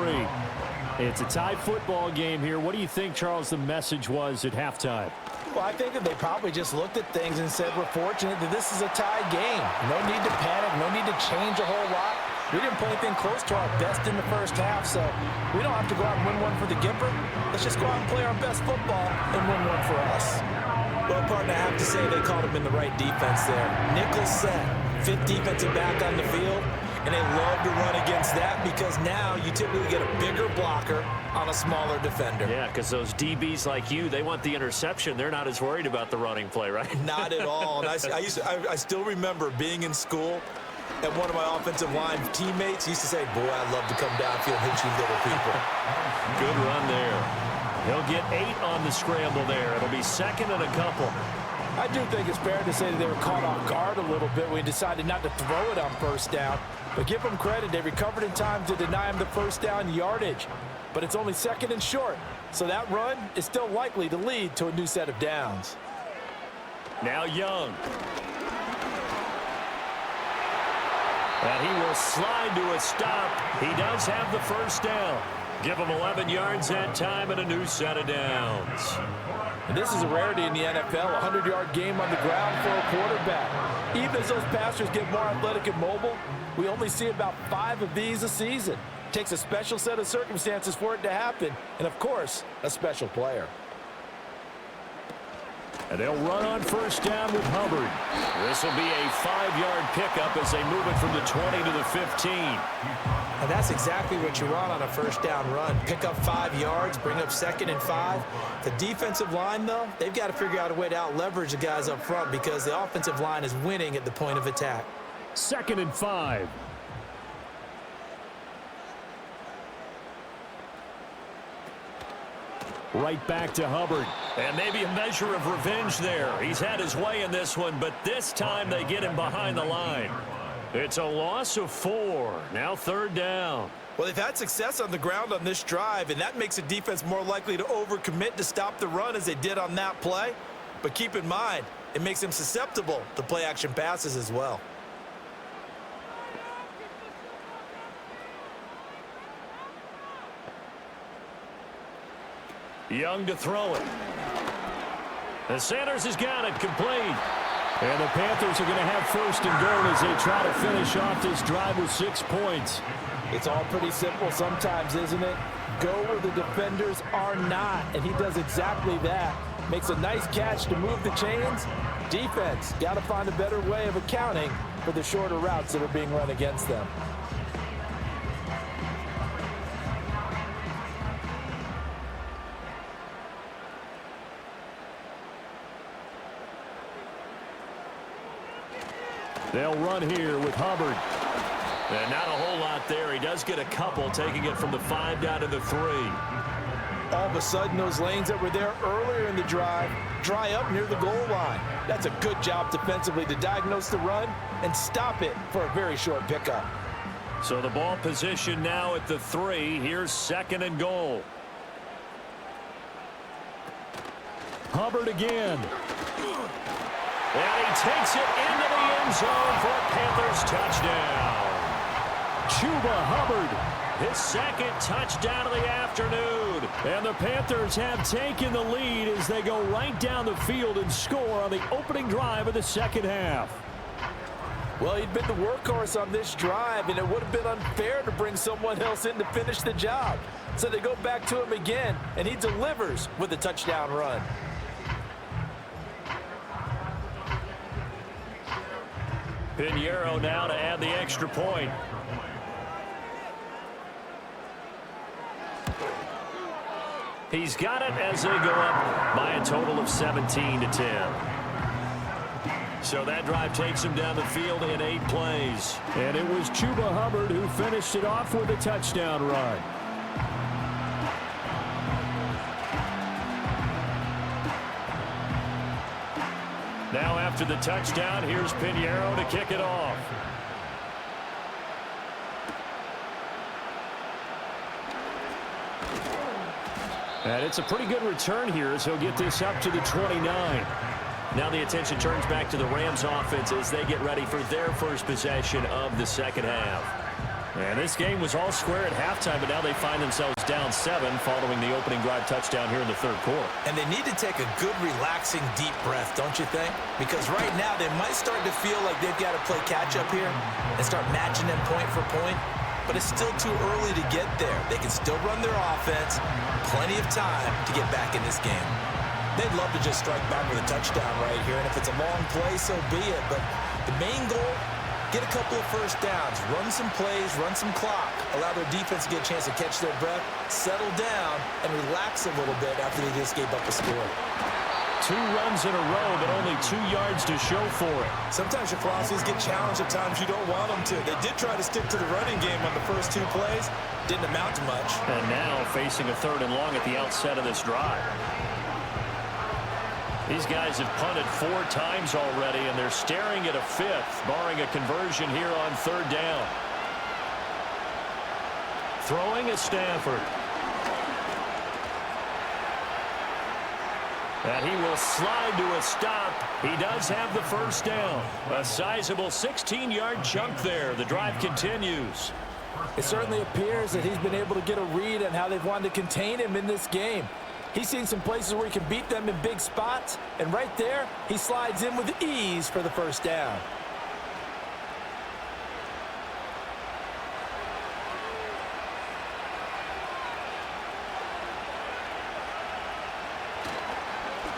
It's a tie football game here. What do you think, Charles, the message was at halftime?
Well, I think that they probably just looked at things and said, we're fortunate that this is a tie game. No need to panic, no need to change a whole lot. We didn't play anything close to our best in the first half, so we don't have to go out and win one for the Gipper. Let's just go out and play our best football and win one for us. Well, partner, I have to say they called him in the right defense there. Nickel set, fifth defensive back on the field, and they love to run against that because now you typically get a bigger blocker on a smaller defender.
Yeah, because those DBs like you, they want the interception. They're not as worried about the running play, right?
Not at all. And I still remember being in school, and one of my offensive line teammates used to say, boy, I'd love to come downfield and hit you little people.
Good run there.
He'll get 8 on the scramble there. It'll be second and a couple.
I do think it's fair to say that they were caught off guard a little bit when we decided not to throw it on first down. But give them credit. They recovered in time to deny him the first down yardage. But it's only second and short. So that run is still likely to lead to a new set of downs.
Now Young. And he will slide to a stop. He does have the first down. Give him 11 yards that time and a new set of downs.
And this is a rarity in the NFL, a 100-yard game on the ground for a quarterback. Even as those passers get more athletic and mobile, we only see about 5 of these a season. It takes a special set of circumstances for it to happen, and of course, a special player.
And they'll run on first down with Hubbard. This will be a 5-yard pickup as they move it from the 20 to the 15.
And that's exactly what you want on a first down run. Pick up 5 yards, bring up second and 5. The defensive line, though, they've got to figure out a way to out-leverage the guys up front because the offensive line is winning at the point of attack.
Second and 5. Right back to Hubbard. And maybe a measure of revenge there. He's had his way in this one, but this time they get him behind the line. It's a loss of 4. Now third down.
Well, they've had success on the ground on this drive, and that makes the defense more likely to overcommit to stop the run as they did on that play. But keep in mind, it makes them susceptible to play-action passes as well.
Young to throw it. And Sanders has got it complete. And the Panthers are going to have first and goal as they try to finish off this drive with 6 points.
It's all pretty simple sometimes, isn't it? Go where the defenders are not, and he does exactly that. Makes a nice catch to move the chains. Defense got to find a better way of accounting for the shorter routes that are being run against them.
They'll run here with Hubbard. And not a whole lot there. He does get a couple, taking it from the 5 down to the 3.
All of a sudden, those lanes that were there earlier in the drive dry up near the goal line. That's a good job defensively to diagnose the run and stop it for a very short pickup.
So the ball position now at the 3. Here's second and goal. Hubbard again. And he takes it into the end zone for a Panthers touchdown. Chuba Hubbard, his second touchdown of the afternoon. And the Panthers have taken the lead as they go right down the field and score on the opening drive of the second half.
Well, he'd been the workhorse on this drive, and it would have been unfair to bring someone else in to finish the job. So they go back to him again, and he delivers with a touchdown run.
Pinheiro now to add the extra point. He's got it as they go up by a total of 17-10. So that drive takes him down the field in 8 plays. And it was Chuba Hubbard who finished it off with a touchdown run. Now after the touchdown, here's Pinheiro to kick it off. And it's a pretty good return here as he'll get this up to the 29. Now the attention turns back to the Rams offense as they get ready for their first possession of the second half. And this game was all square at halftime, but now they find themselves down 7 following the opening drive touchdown here in the third quarter.
And they need to take a good, relaxing, deep breath, don't you think? Because right now they might start to feel like they've got to play catch-up here and start matching them point for point. But it's still too early to get there. They can still run their offense. Plenty of time to get back in this game. They'd love to just strike back with a touchdown right here. And if it's a long play, so be it. But the main goal, get a couple of first downs, run some plays, run some clock, allow their defense to get a chance to catch their breath, settle down, and relax a little bit after they just gave up a score.
2 runs in a row, but only 2 yards to show for it.
Sometimes your philosophies get challenged at times you don't want them to. They did try to stick to the running game on the first 2 plays. Didn't amount to much.
And now facing a 3rd and long at the outset of this drive. These guys have punted 4 times already, and they're staring at a 5th, barring a conversion here on 3rd down. Throwing is Stafford. And he will slide to a stop. He does have the first down. A sizable 16-yard chunk there. The drive continues.
It certainly appears that he's been able to get a read on how they've wanted to contain him in this game. He's seen some places where he can beat them in big spots, and right there, he slides in with ease for the first down.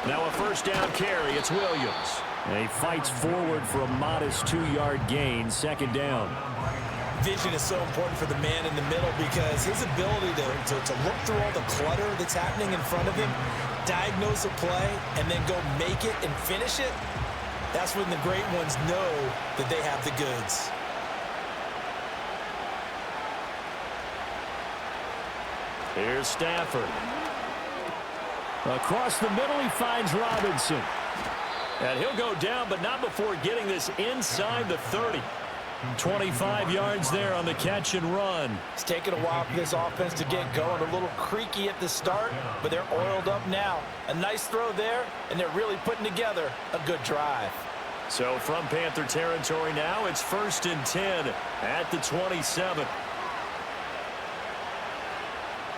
Now a first down carry. It's Williams. And he fights forward for a modest 2-yard gain. 2nd down.
Vision is so important for the man in the middle because his ability to look through all the clutter that's happening in front of him, diagnose a play, and then go make it and finish it, that's when the great ones know that they have the goods.
Here's Stafford. Across the middle, he finds Robinson. And he'll go down, but not before getting this inside the 30. 25 yards there on the catch and run.
It's taken a while for this offense to get going. A little creaky at the start, but they're oiled up now. A nice throw there, and they're really putting together a good drive.
So from Panther territory now, it's 1st and 10 at the 27.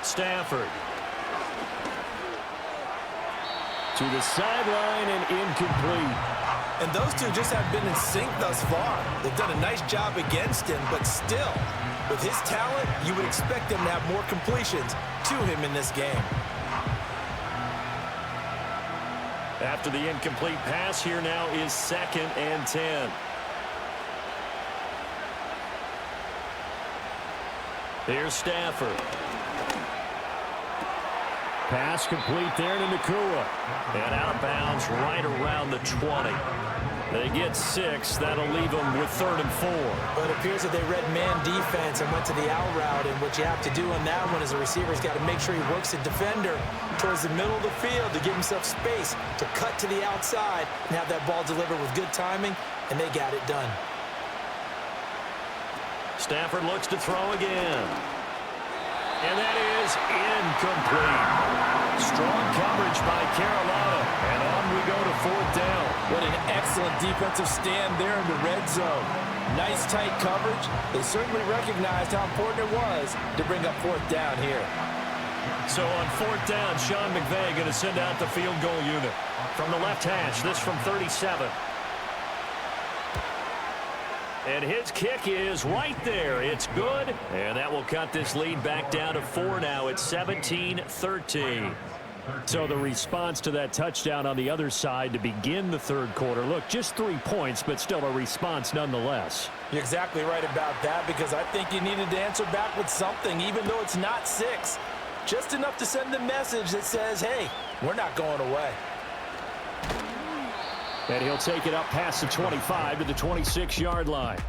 Stafford. To the sideline and incomplete.
And those two just have been in sync thus far. They've done a nice job against him, but still, with his talent, you would expect them to have more completions to him in this game.
After the incomplete pass, here now is 2nd and 10. Here's Stafford. Pass complete there to Nakua. And out of bounds right around the 20. They get 6. That'll leave them with 3rd and 4.
But it appears that they read man defense and went to the out route. And what you have to do on that one is a receiver's got to make sure he works the defender towards the middle of the field to give himself space to cut to the outside and have that ball delivered with good timing. And they got it done.
Stafford looks to throw again. And that is incomplete. Strong coverage by Carolina. And on we go to 4th down.
What an excellent defensive stand there in the red zone. Nice tight coverage. They certainly recognized how important it was to bring up 4th down here.
So on 4th down, Sean McVay going to send out the field goal unit. From the left hash, this from 37. And his kick is right there. It's good. And that will cut this lead back down to 4 now. It's 17-13. So the response to that touchdown on the other side to begin the 3rd quarter. Look, just 3 points, but still a response nonetheless.
You're exactly right about that because I think you needed to answer back with something, even though it's not 6. Just enough to send the message that says, hey, we're not going away.
And he'll take it up past the 25 to the 26-yard line.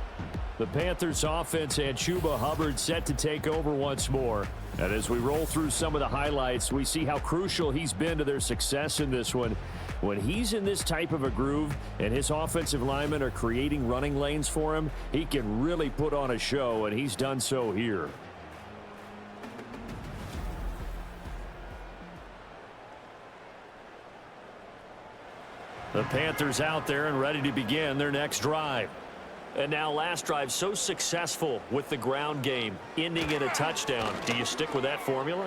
The Panthers offense and Chuba Hubbard set to take over once more. And as we roll through some of the highlights, we see how crucial he's been to their success in this one. When he's in this type of a groove and his offensive linemen are creating running lanes for him, he can really put on a show, and he's done so here. The Panthers out there and ready to begin their next drive. And now last drive so successful with the ground game, ending in a touchdown. Do you stick with that formula?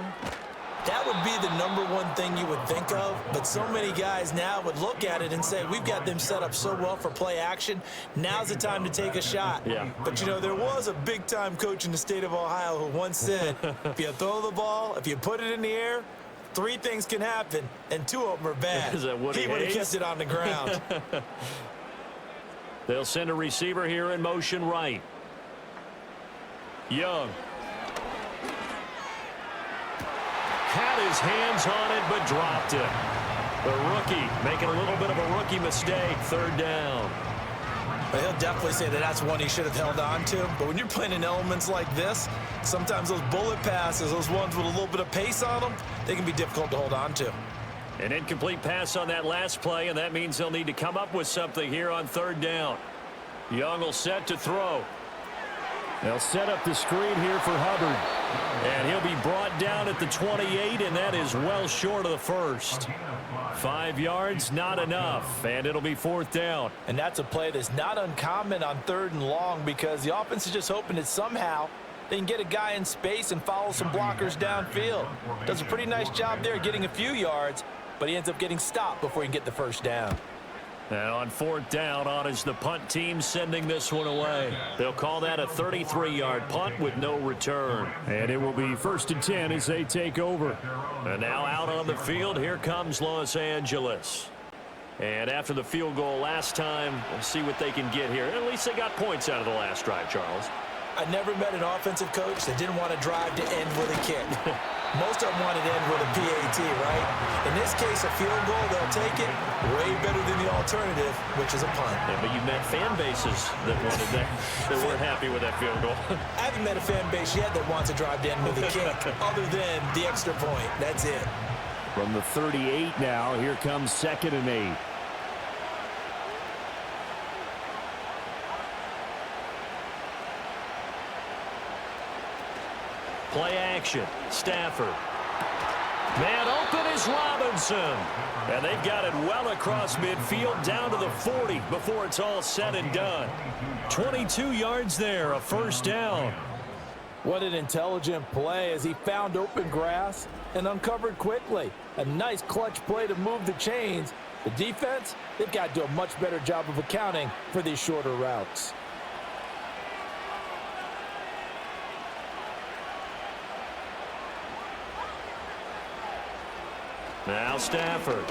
That would be the #1 thing you would think of, but so many guys now would look at it and say, we've got them set up so well for play action, now's the time to take a shot.
Yeah.
But, you know, there was a big-time coach in the state of Ohio who once said, if you throw the ball, if you put it in the air, 3 things can happen, and 2 of them are bad.
Is that Woody
He would have
Hayes?
kept it on the ground.
They'll send a receiver here in motion right. Young. Had his hands on it, but dropped it. The rookie making a little bit of a rookie mistake. 3rd down.
But he'll definitely say that that's one he should have held on to. But when you're playing in elements like this, sometimes those bullet passes, those ones with a little bit of pace on them, they can be difficult to hold on to.
An incomplete pass on that last play, and that means they'll need to come up with something here on 3rd down. Young will set to throw. They'll set up the screen here for Hubbard. And he'll be brought down at the 28, and that is well short of the first. 5 yards, not enough, and it'll be 4th down.
And that's a play that's not uncommon on 3rd and long because the offense is just hoping that somehow they can get a guy in space and follow some blockers downfield. Does a pretty nice job there getting a few yards, but he ends up getting stopped before he can get the 1st down.
And on 4th down, on is the punt team sending this one away. They'll call that a 33-yard punt with no return. And it will be 1st and 10 as they take over. And now out on the field, here comes Los Angeles. And after the field goal last time, we'll see what they can get here. At least they got points out of the last drive, Charles.
I never met an offensive coach that didn't want to drive to end with a kick. Most of them want to end with a PAT, right? In this case, a field goal, they'll take it way better than the alternative, which is a punt.
Yeah, but you've met fan bases that wanted that, that weren't happy with that field goal.
I haven't met a fan base yet that wants to drive to end with a kick, other than the extra point. That's it.
From the 38 now, here comes 2nd and 8.
Play action. Stafford. Man open is Robinson. And they've got it well across midfield down to the 40 before it's all said and done. 22 yards there, a 1st down.
What an intelligent play as he found open grass and uncovered quickly. A nice clutch play to move the chains. The defense, they've got to do a much better job of accounting for these shorter routes.
Now Stafford.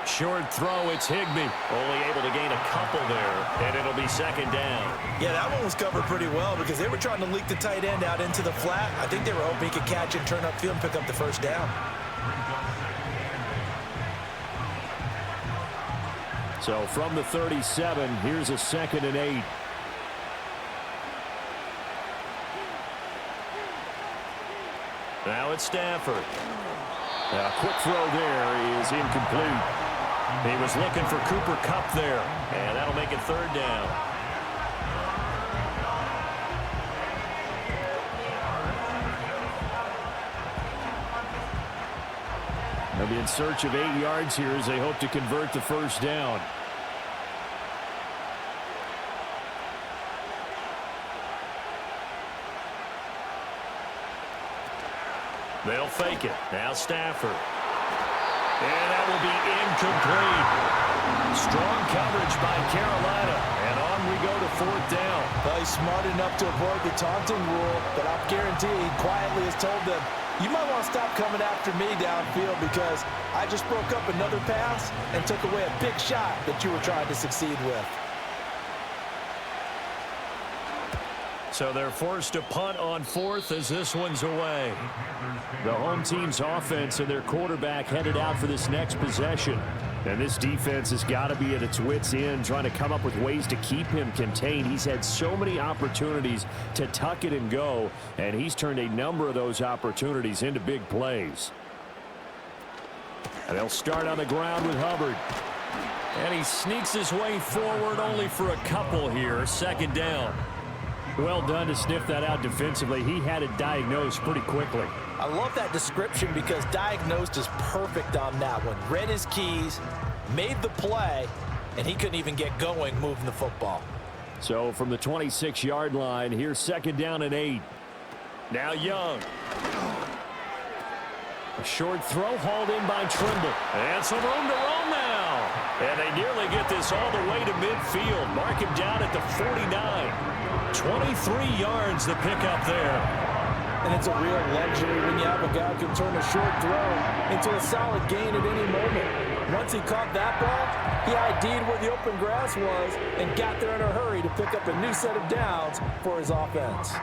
Short throw, it's Higbee. Only able to gain a couple there, and it'll be 2nd down.
Yeah, that one was covered pretty well because they were trying to leak the tight end out into the flat. I think they were hoping he could catch it, turn upfield, and pick up the 1st down.
So from the 37, here's a 2nd and 8.
Now it's Stafford.
A quick throw there is incomplete.
He was looking for Cooper Kupp there, and that'll make it 3rd down.
They'll be in search of 8 yards here as they hope to convert the 1st down.
They'll fake it. Now Stafford. And that will be incomplete. Strong coverage by Carolina. And on we go to 4th down.
Well, he's smart enough to avoid the taunting rule, but I'll guarantee he quietly has told them, you might want to stop coming after me downfield because I just broke up another pass and took away a big shot that you were trying to succeed with.
So they're forced to punt on 4th as this one's away.
The home team's offense and their quarterback headed out for this next possession. And this defense has got to be at its wits' end, trying to come up with ways to keep him contained. He's had so many opportunities to tuck it and go, and he's turned a number of those opportunities into big plays. And they'll start on the ground with Hubbard.
And he sneaks his way forward only for a couple here. 2nd down.
Well done to sniff that out defensively. He had it diagnosed pretty quickly.
I love that description because diagnosed is perfect on that one. Read his keys, made the play, and he couldn't even get going moving the football.
So from the 26-yard line, here's 2nd down and 8. Now Young. A short throw hauled in by Trimble. And some room to roam now. And they nearly get this all the way to midfield. Mark him down at the 49. 23 yards the pickup there.
And it's a real luxury when you have a guy who can turn a short throw into a solid gain at any moment. Once he caught that ball, he ID'd where the open grass was and got there in a hurry to pick up a new set of downs for his offense.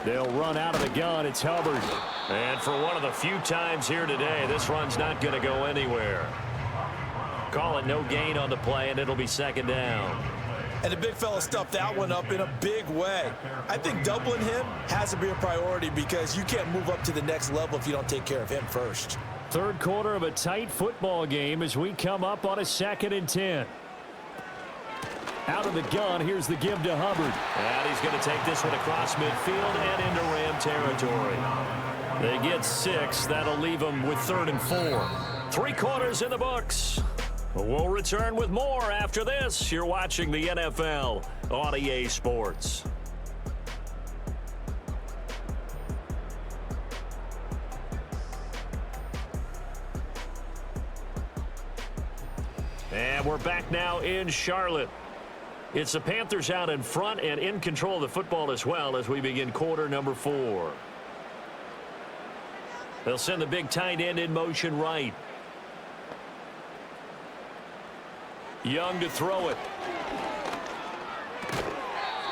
They'll run out of the gun. It's Hubbard. And for one of the few times here today, this run's not going to go anywhere. Call it no gain on the play, and it'll be 2nd down.
And the big fella stuffed that one up in a big way. I think doubling him has to be a priority because you can't move up to the next level if you don't take care of him first.
3rd quarter of a tight football game as we come up on a 2nd and 10. Out of the gun, here's the give to Hubbard. And he's going to take this one across midfield and into Ram territory. They get 6. That'll leave them with 3rd and 4. 3 quarters in the books. We'll return with more after this. You're watching the NFL on EA Sports. And we're back now in Charlotte. It's the Panthers out in front and in control of the football as well as we begin quarter number 4. They'll send the big tight end in motion right. Young to throw it.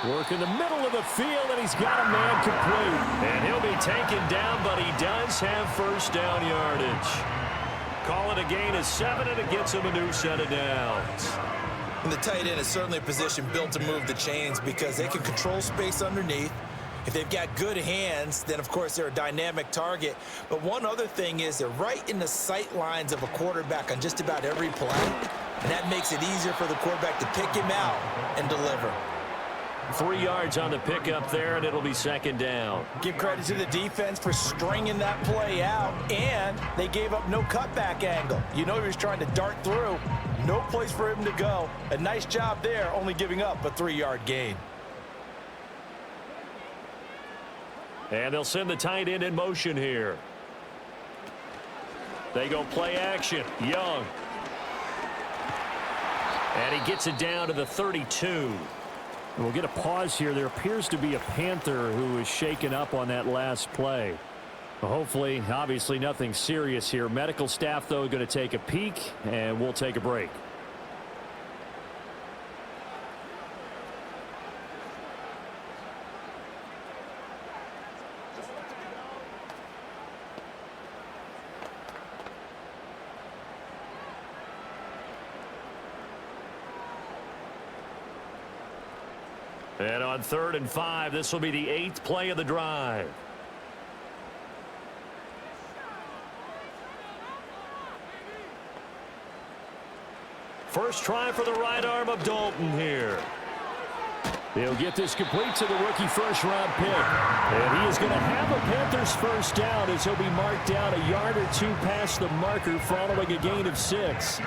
Work in the middle of the field, and he's got a man complete. And he'll be taken down, but he does have 1st down yardage. Call it a gain of 7, and it gets him a new set of downs.
And the tight end is certainly a position built to move the chains because they can control space underneath. If they've got good hands, then, of course, they're a dynamic target. But one other thing is they're right in the sight lines of a quarterback on just about every play. And that makes it easier for the quarterback to pick him out and deliver.
3 yards on the pickup there, and it'll be 2nd down.
Give credit to the defense for stringing that play out, and they gave up no cutback angle. You know he was trying to dart through. No place for him to go. A nice job there, only giving up a 3-yard gain.
And they'll send the tight end in motion here. They go play action. Young. And he gets it down to the 32. We'll get a pause here. There appears to be a Panther who is shaken up on that last play. Hopefully, obviously nothing serious here. Medical staff, though, going to take a peek, and we'll take a break. And on 3rd and 5, this will be the 8th play of the drive. First try for the right arm of Dalton here. He'll get this complete to the rookie first-round pick. And he is going to have a Panthers 1st down as he'll be marked down a yard or 2 past the marker following a gain of 6.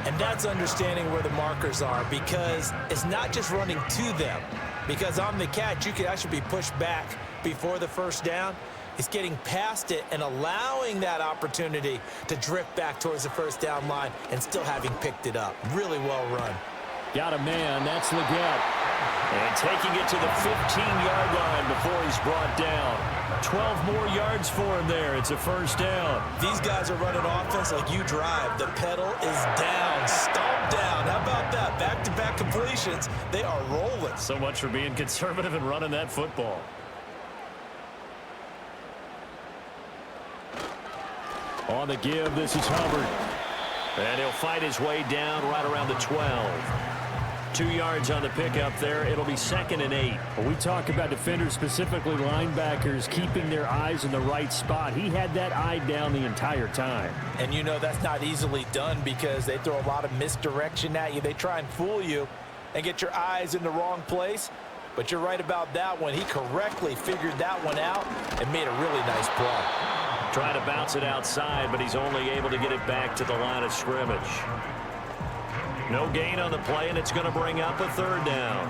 And that's understanding where the markers are because it's not just running to them. Because on the catch, you could actually be pushed back before the 1st down. It's getting past it and allowing that opportunity to drift back towards the 1st down line and still having picked it up. Really well run.
Got a man. That's Leggett. And taking it to the 15-yard line before he's brought down. 12 more yards for him there. It's a 1st down.
These guys are running offense like you drive. The pedal is down, stomp down. How about that? Back-to-back completions. They are rolling.
So much for being conservative and running that football. On the give, this is Hubbard. And he'll fight his way down right around the 12. 2 yards on the pickup there. It'll be 2nd and 8.
When we talk about defenders, specifically linebackers, keeping their eyes in the right spot, he had that eye down the entire time.
And you know that's not easily done because they throw a lot of misdirection at you. They try and fool you and get your eyes in the wrong place. But you're right about that one. He correctly figured that one out and made a really nice play.
Trying to bounce it outside, but he's only able to get it back to the line of scrimmage. No gain on the play, and it's going to bring up a 3rd down.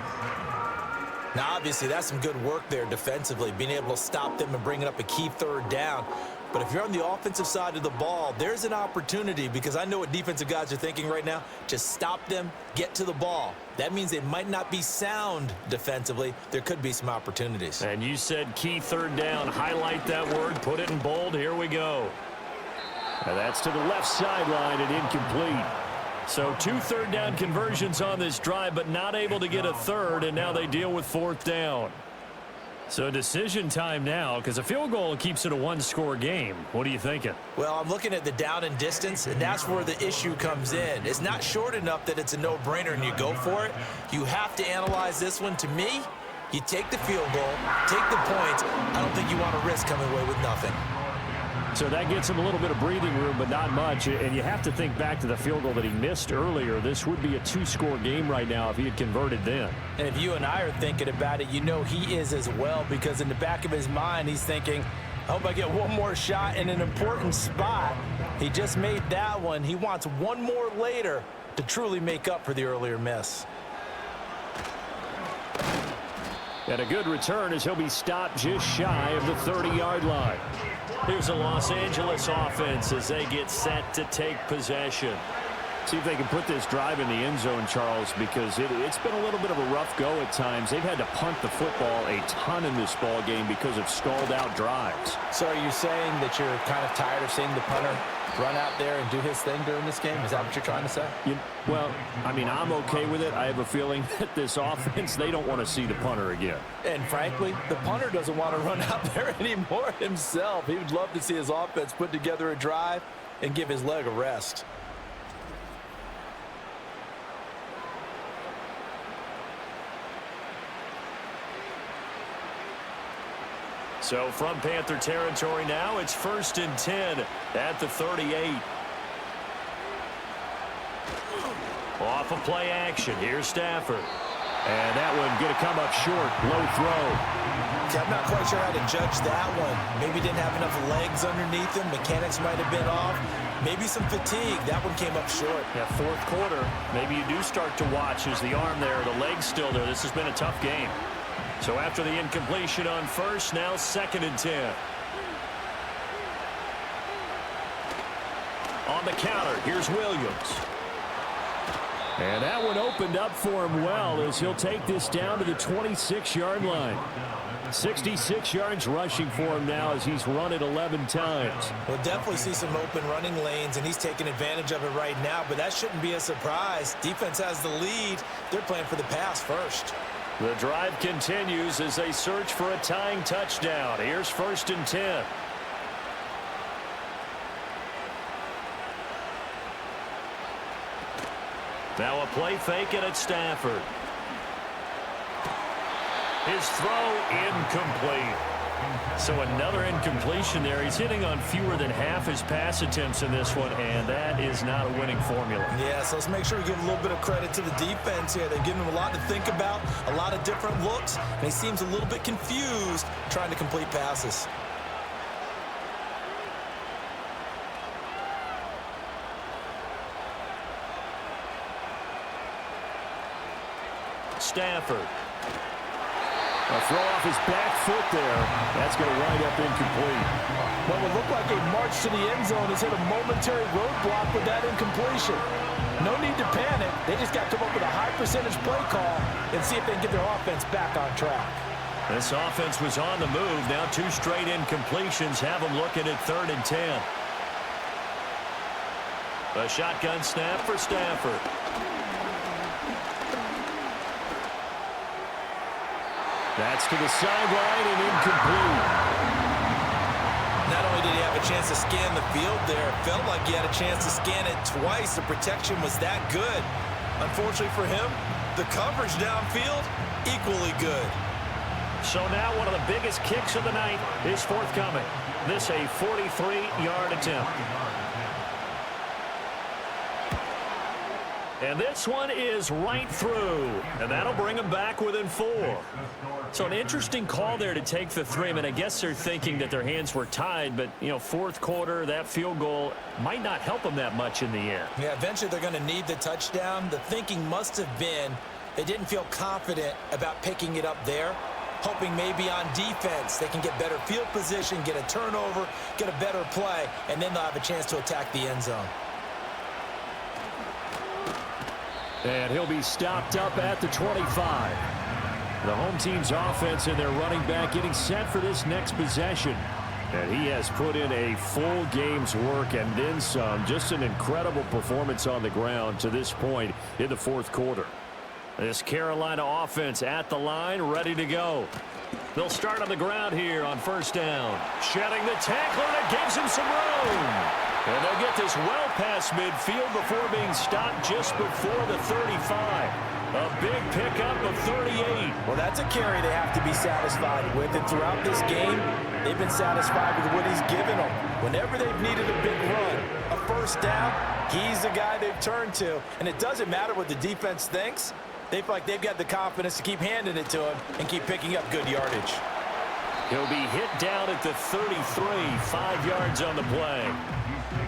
Now, obviously, that's some good work there defensively, being able to stop them and bringing up a key 3rd down. But if you're on the offensive side of the ball, there's an opportunity because I know what defensive guys are thinking right now. Just stop them, get to the ball. That means they might not be sound defensively. There could be some opportunities.
And you said key 3rd down. Highlight that word, put it in bold. Here we go.
And that's to the left sideline and incomplete.
So 2 3rd down conversions on this drive, but not able to get a 3rd, and now they deal with 4th down. So decision time now, because a field goal keeps it a 1-score game. What are you thinking?
Well, I'm looking at the down and distance, and that's where the issue comes in. It's not short enough that it's a no-brainer and you go for it. You have to analyze this one. To me, you take the field goal, take the points. I don't think you want to risk coming away with nothing.
So that gets him a little bit of breathing room, but not much. And you have to think back to the field goal that he missed earlier. This would be a 2-score game right now if he had converted then.
And if you and I are thinking about it, you know he is as well, because in the back of his mind, he's thinking, I hope I get one more shot in an important spot. He just made that one. He wants one more later to truly make up for the earlier miss.
And a good return as he'll be stopped just shy of the 30-yard line.
Here's the Los Angeles offense as they get set to take possession.
See if they can put this drive in the end zone, Charles, because it's been a little bit of a rough go at times. They've had to punt the football a ton in this ball game because of stalled-out drives.
So are you saying that you're kind of tired of seeing the punter run out there and do his thing during this game? Is that what you're trying to say?
Well, I mean, I'm okay with it. I have a feeling that this offense, they don't want to see the punter again.
And frankly, the punter doesn't want to run out there anymore himself. He would love to see his offense put together a drive and give his leg a rest.
So from Panther territory now, it's 1st and 10 at the 38. Off of play action. Here's Stafford.
And that one going to come up short. Low throw.
Okay, I'm not quite sure how to judge that one. Maybe didn't have enough legs underneath him. Mechanics might have been off. Maybe some fatigue. That one came up short.
Yeah, 4th quarter. Maybe you do start to watch as the arm there, the leg's still there. This has been a tough game. So after the incompletion on 1st, now 2nd and 10. On the counter, here's Williams.
And that one opened up for him well as he'll take this down to the 26-yard line. 66 yards rushing for him now as he's run it 11 times.
We'll definitely see some open running lanes, and he's taking advantage of it right now, but that shouldn't be a surprise. Defense has the lead. They're playing for the pass first.
The drive continues as they search for a tying touchdown. Here's 1st and 10. Now a play fake and it's Stafford. His throw incomplete. So another incompletion there. He's hitting on fewer than half his pass attempts in this one, and that is not a winning formula.
Yeah, so let's make sure we give a little bit of credit to the defense here. They're giving him a lot to think about, a lot of different looks, and he seems a little bit confused trying to complete passes.
Stafford.
A throw off his back foot there. That's going to wind up incomplete.
What would look like a march to the end zone has hit a momentary roadblock with that incompletion. No need to panic. They just got to come up with a high percentage play call and see if they can get their offense back on track.
This offense was on the move. Now 2 straight incompletions have them looking at 3rd and 10. A shotgun snap for Stafford.
That's to the sideline and incomplete.
Not only did he have a chance to scan the field there, it felt like he had a chance to scan it twice. The protection was that good. Unfortunately for him, The coverage downfield, equally good.
So now one of the biggest kicks of the night is forthcoming. This a 43-yard attempt. And this one is right through. And that'll bring them back within 4. So an interesting call there to take the 3. I mean, I guess they're thinking that their hands were tied, but, you know, fourth quarter, that field goal might not help them that much in the end.
Yeah, eventually they're going to need the touchdown. The thinking must have been they didn't feel confident about picking it up there, hoping maybe on defense they can get better field position, get a turnover, get a better play, and then they'll have a chance to attack the end zone.
And he'll be stopped up at the 25. The home team's offense and their running back getting set for this next possession. And he has put in a full game's work and then some. Just an incredible performance on the ground to this point in the fourth quarter. This Carolina offense at the line, ready to go. They'll start on the ground here on first down. Shedding the tackler, that gives him some room. And they'll get this well past midfield before being stopped just before the 35. A big pickup of 38.
Well, that's a carry they have to be satisfied with. And throughout this game, they've been satisfied with what he's given them. Whenever they've needed a big run, a first down, he's the guy they've turned to. And it doesn't matter what the defense thinks. They feel like they've got the confidence to keep handing it to him and keep picking up good yardage.
He'll be hit down at the 33, 5 yards on the play.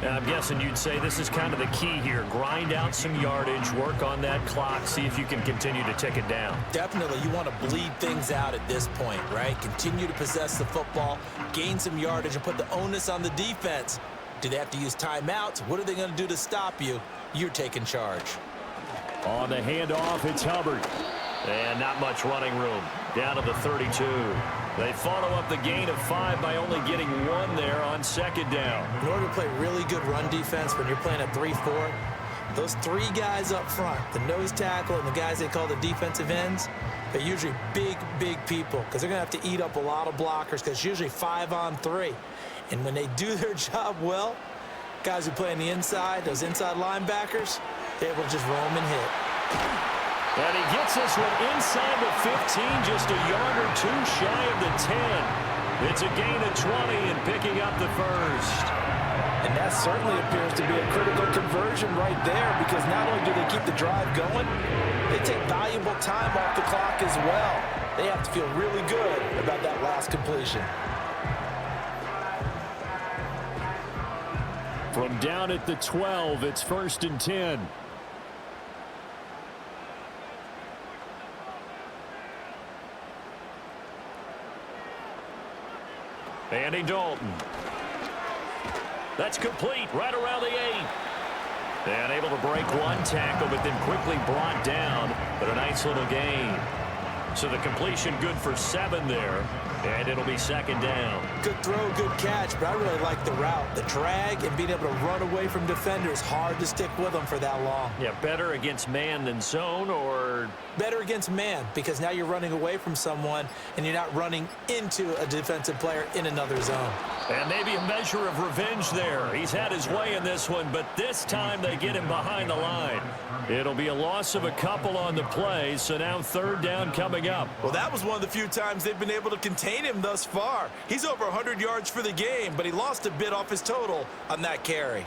And I'm guessing you'd say this is kind of the key here. Grind out some yardage, work on that clock, see if you can continue to tick it down.
Definitely, you want to bleed things out at this point, right? Continue to possess the football, gain some yardage, and put the onus on the defense. Do they have to use timeouts? What are they going to do to stop you? You're taking charge.
On the handoff, it's Hubbard. And not much running room. Down to the 32. They follow up the gain of 5 by only getting 1 there on second down.
In order to play really good run defense when you're playing a 3-4, those 3 guys up front, the nose tackle and the guys they call the defensive ends, they're usually big, big people because they're going to have to eat up a lot of blockers because it's usually 5 on 3. And when they do their job well, guys who play on the inside, those inside linebackers, they're able to just roam and hit.
And he gets this one inside the 15, just a yard or 2 shy of the 10. It's a gain of 20 and picking up the first.
And that certainly appears to be a critical conversion right there because not only do they keep the drive going, they take valuable time off the clock as well. They have to feel really good about that last completion.
From down at the 12, it's 1st and 10. Andy Dalton. That's complete right around the 8. And able to break 1 tackle, but then quickly brought down. But a nice little gain. So the completion good for 7 there. And it'll be second down.
Good throw, good catch, but I really like the route. The drag and being able to run away from defenders. Hard to stick with them for that long.
Yeah, better against man than zone, or?
Better against man, because now you're running away from someone and you're not running into a defensive player in another zone.
And maybe a measure of revenge there. He's had his way in this one, but this time they get him behind the line. It'll be a loss of a couple on the play, so now 3rd down coming up.
Well, that was one of the few times they've been able to contain him thus far. He's over 100 yards for the game, but he lost a bit off his total on that carry.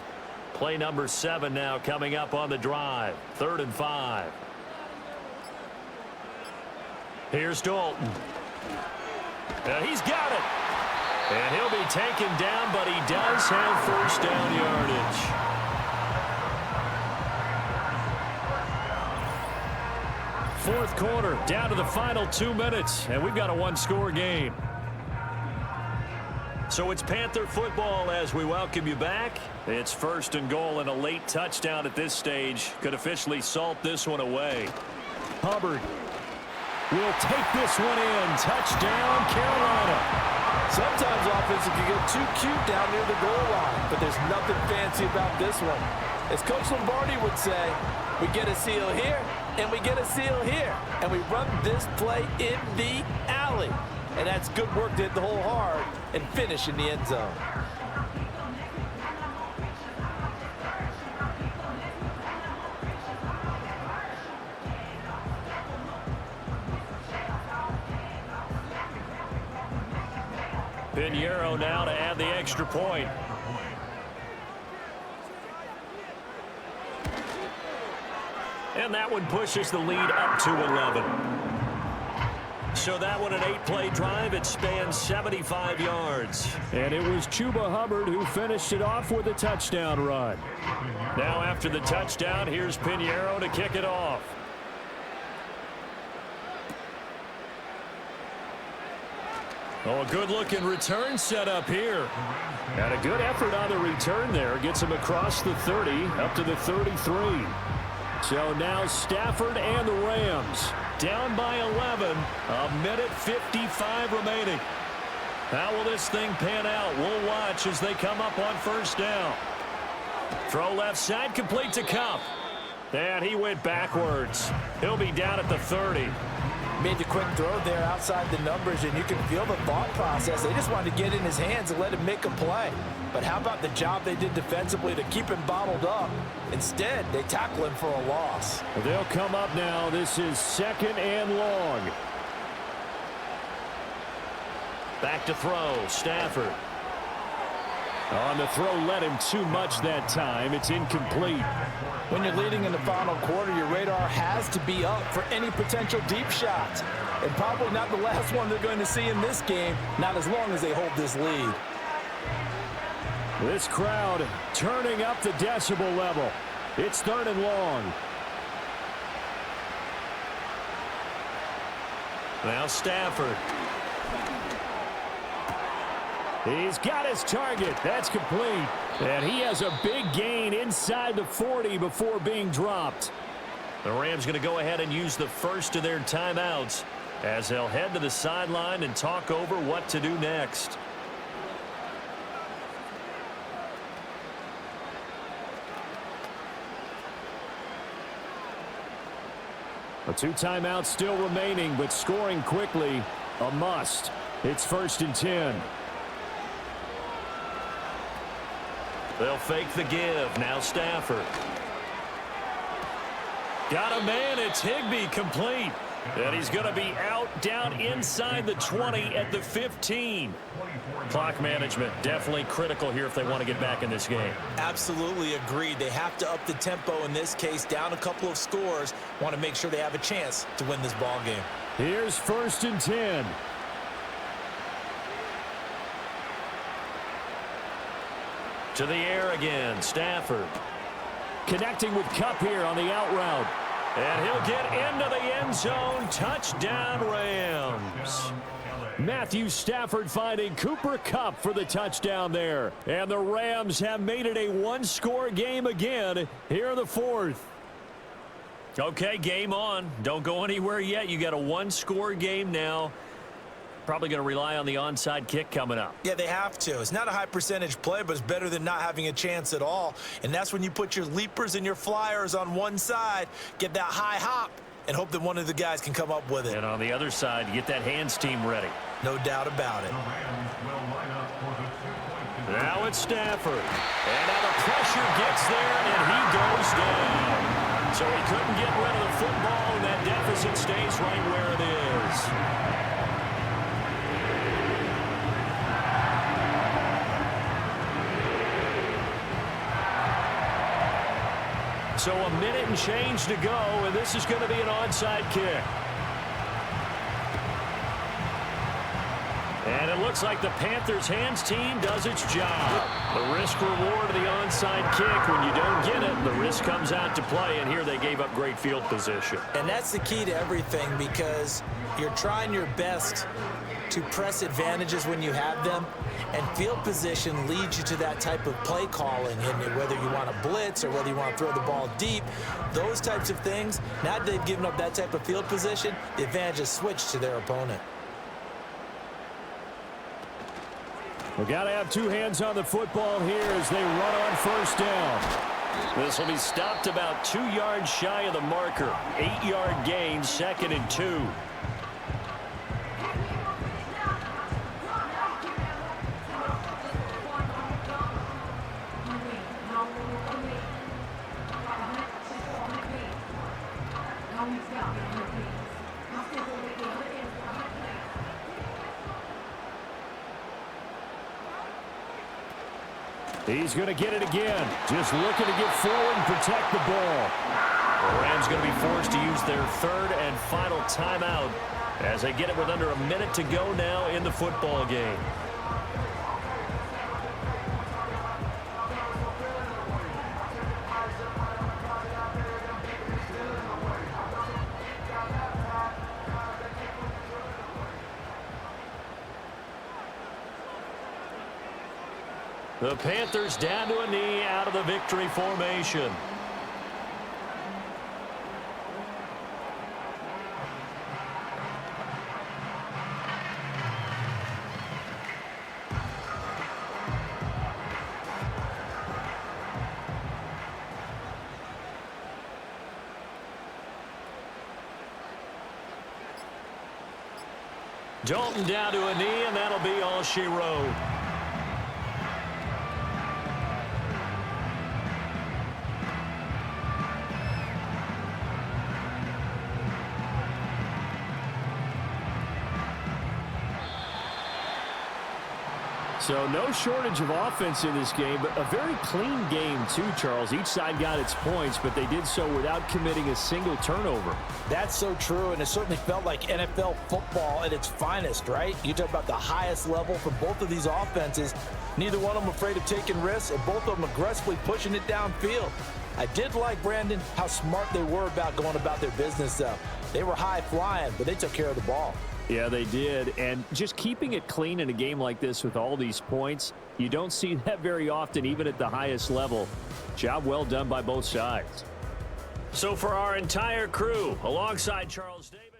Play number 7 now coming up on the drive. 3rd and 5. Here's Dalton. He's got it. And he'll be taken down, but he does have first down yardage. Fourth quarter, down to the final 2 minutes, and we've got a 1-score game. So it's Panther football as we welcome you back. It's 1st and goal, and a late touchdown at this stage could officially salt this one away. Hubbard will take this one in. Touchdown, Carolina.
Sometimes offense can get too cute down near the goal line, but there's nothing fancy about this one. As Coach Lombardi would say, we get a seal here, and we get a seal here, and we run this play in the alley. And that's good work to hit the hole hard and finish in the end zone.
Pinheiro now to add the extra point. And that one pushes the lead up to 11. So that one, an 8-play drive. It spans 75 yards.
And it was Chuba Hubbard who finished it off with a touchdown run.
Now after the touchdown, here's Pinheiro to kick it off. Oh, a good-looking return set up here.
And a good effort on the return there. Gets him across the 30, up to the 33. So now Stafford and the Rams
Down by 11. A minute 55 remaining. How will this thing pan out? We'll watch as they come up on first down. Throw left side, complete to Kupp. And he went backwards. He'll be down at the 30.
Made the quick throw there outside the numbers, and you can feel the thought process. They just wanted to get in his hands and let him make a play. But how about the job they did defensively to keep him bottled up? Instead, they tackle him for a loss.
They'll come up now. This is 2nd and long.
Back to throw, Stafford.
On the throw, led him too much that time. It's incomplete.
When you're leading in the final quarter, your radar has to be up for any potential deep shots. And probably not the last one they're going to see in this game, not as long as they hold this lead.
This crowd turning up the decibel level. It's 3rd and long.
Now Stafford.
He's got his target. That's complete. And he has a big gain inside the 40 before being dropped.
The Rams going to go ahead and use the first of their timeouts as they'll head to the sideline and talk over what to do next.
A 2 timeouts still remaining, but scoring quickly, a must. It's 1st and 10.
They'll fake the give. Now Stafford. Got a man. It's Higbee, complete. And he's going to be out down inside the 20 at the 15. Clock management definitely critical here if they want to get back in this game.
Absolutely agreed. They have to up the tempo in this case, down a couple of scores. Want to make sure they have a chance to win this ball game.
Here's 1st and 10.
To the air again, Stafford.
Connecting with Kupp here on the out route.
And he'll get into the end zone. Touchdown, Rams.
Matthew Stafford finding Cooper Kupp for the touchdown there. And the Rams have made it a 1-score game again here in the 4th.
Okay, game on. Don't go anywhere yet. You got a 1-score game now. Probably going to rely on the onside kick coming up.
Yeah, they have to. It's not a high percentage play, but it's better than not having a chance at all. And that's when you put your leapers and your flyers on one side, get that high hop, and hope that one of the guys can come up with it.
And on the other side, get that hands team ready.
No doubt about it.
Now it's Stafford. And now the pressure gets there, and he goes down. So he couldn't get rid of the football, and that deficit stays right where it is. So a minute and change to go, and this is going to be an onside kick. And it looks like the Panthers hands team does its job. The risk reward of the onside kick. When you don't get it, the risk comes out to play, and here they gave up great field position.
And that's the key to everything, because you're trying your best to press advantages when you have them, and field position leads you to that type of play calling. And whether you want to blitz or whether you want to throw the ball deep, those types of things, now that they've given up that type of field position, the advantage is switched to their opponent.
We've got to have 2 hands on the football here as they run on first down.
This will be stopped about 2 yards shy of the marker. 8-yard gain, 2nd and 2. He's going to get it again. Just looking to get forward and protect the ball. The Rams going to be forced to use their third and final timeout as they get it with under a minute to go now in the football game. The Panthers down to a knee out of the victory formation. Dalton down to a knee, and that'll be all she wrote. So no shortage of offense in this game, but a very clean game too, Charles. Each side got its points, but they did so without committing a single turnover.
That's so true, and it certainly felt like NFL football at its finest, right? You talk about the highest level for both of these offenses. Neither one of them afraid of taking risks, and both of them aggressively pushing it downfield. I did like, Brandon, how smart they were about going about their business, though. They were high-flying, but they took care of the ball.
Yeah, they did. And just keeping it clean in a game like this with all these points, you don't see that very often, even at the highest level. Job well done by both sides. So for our entire crew, alongside Charles Davis.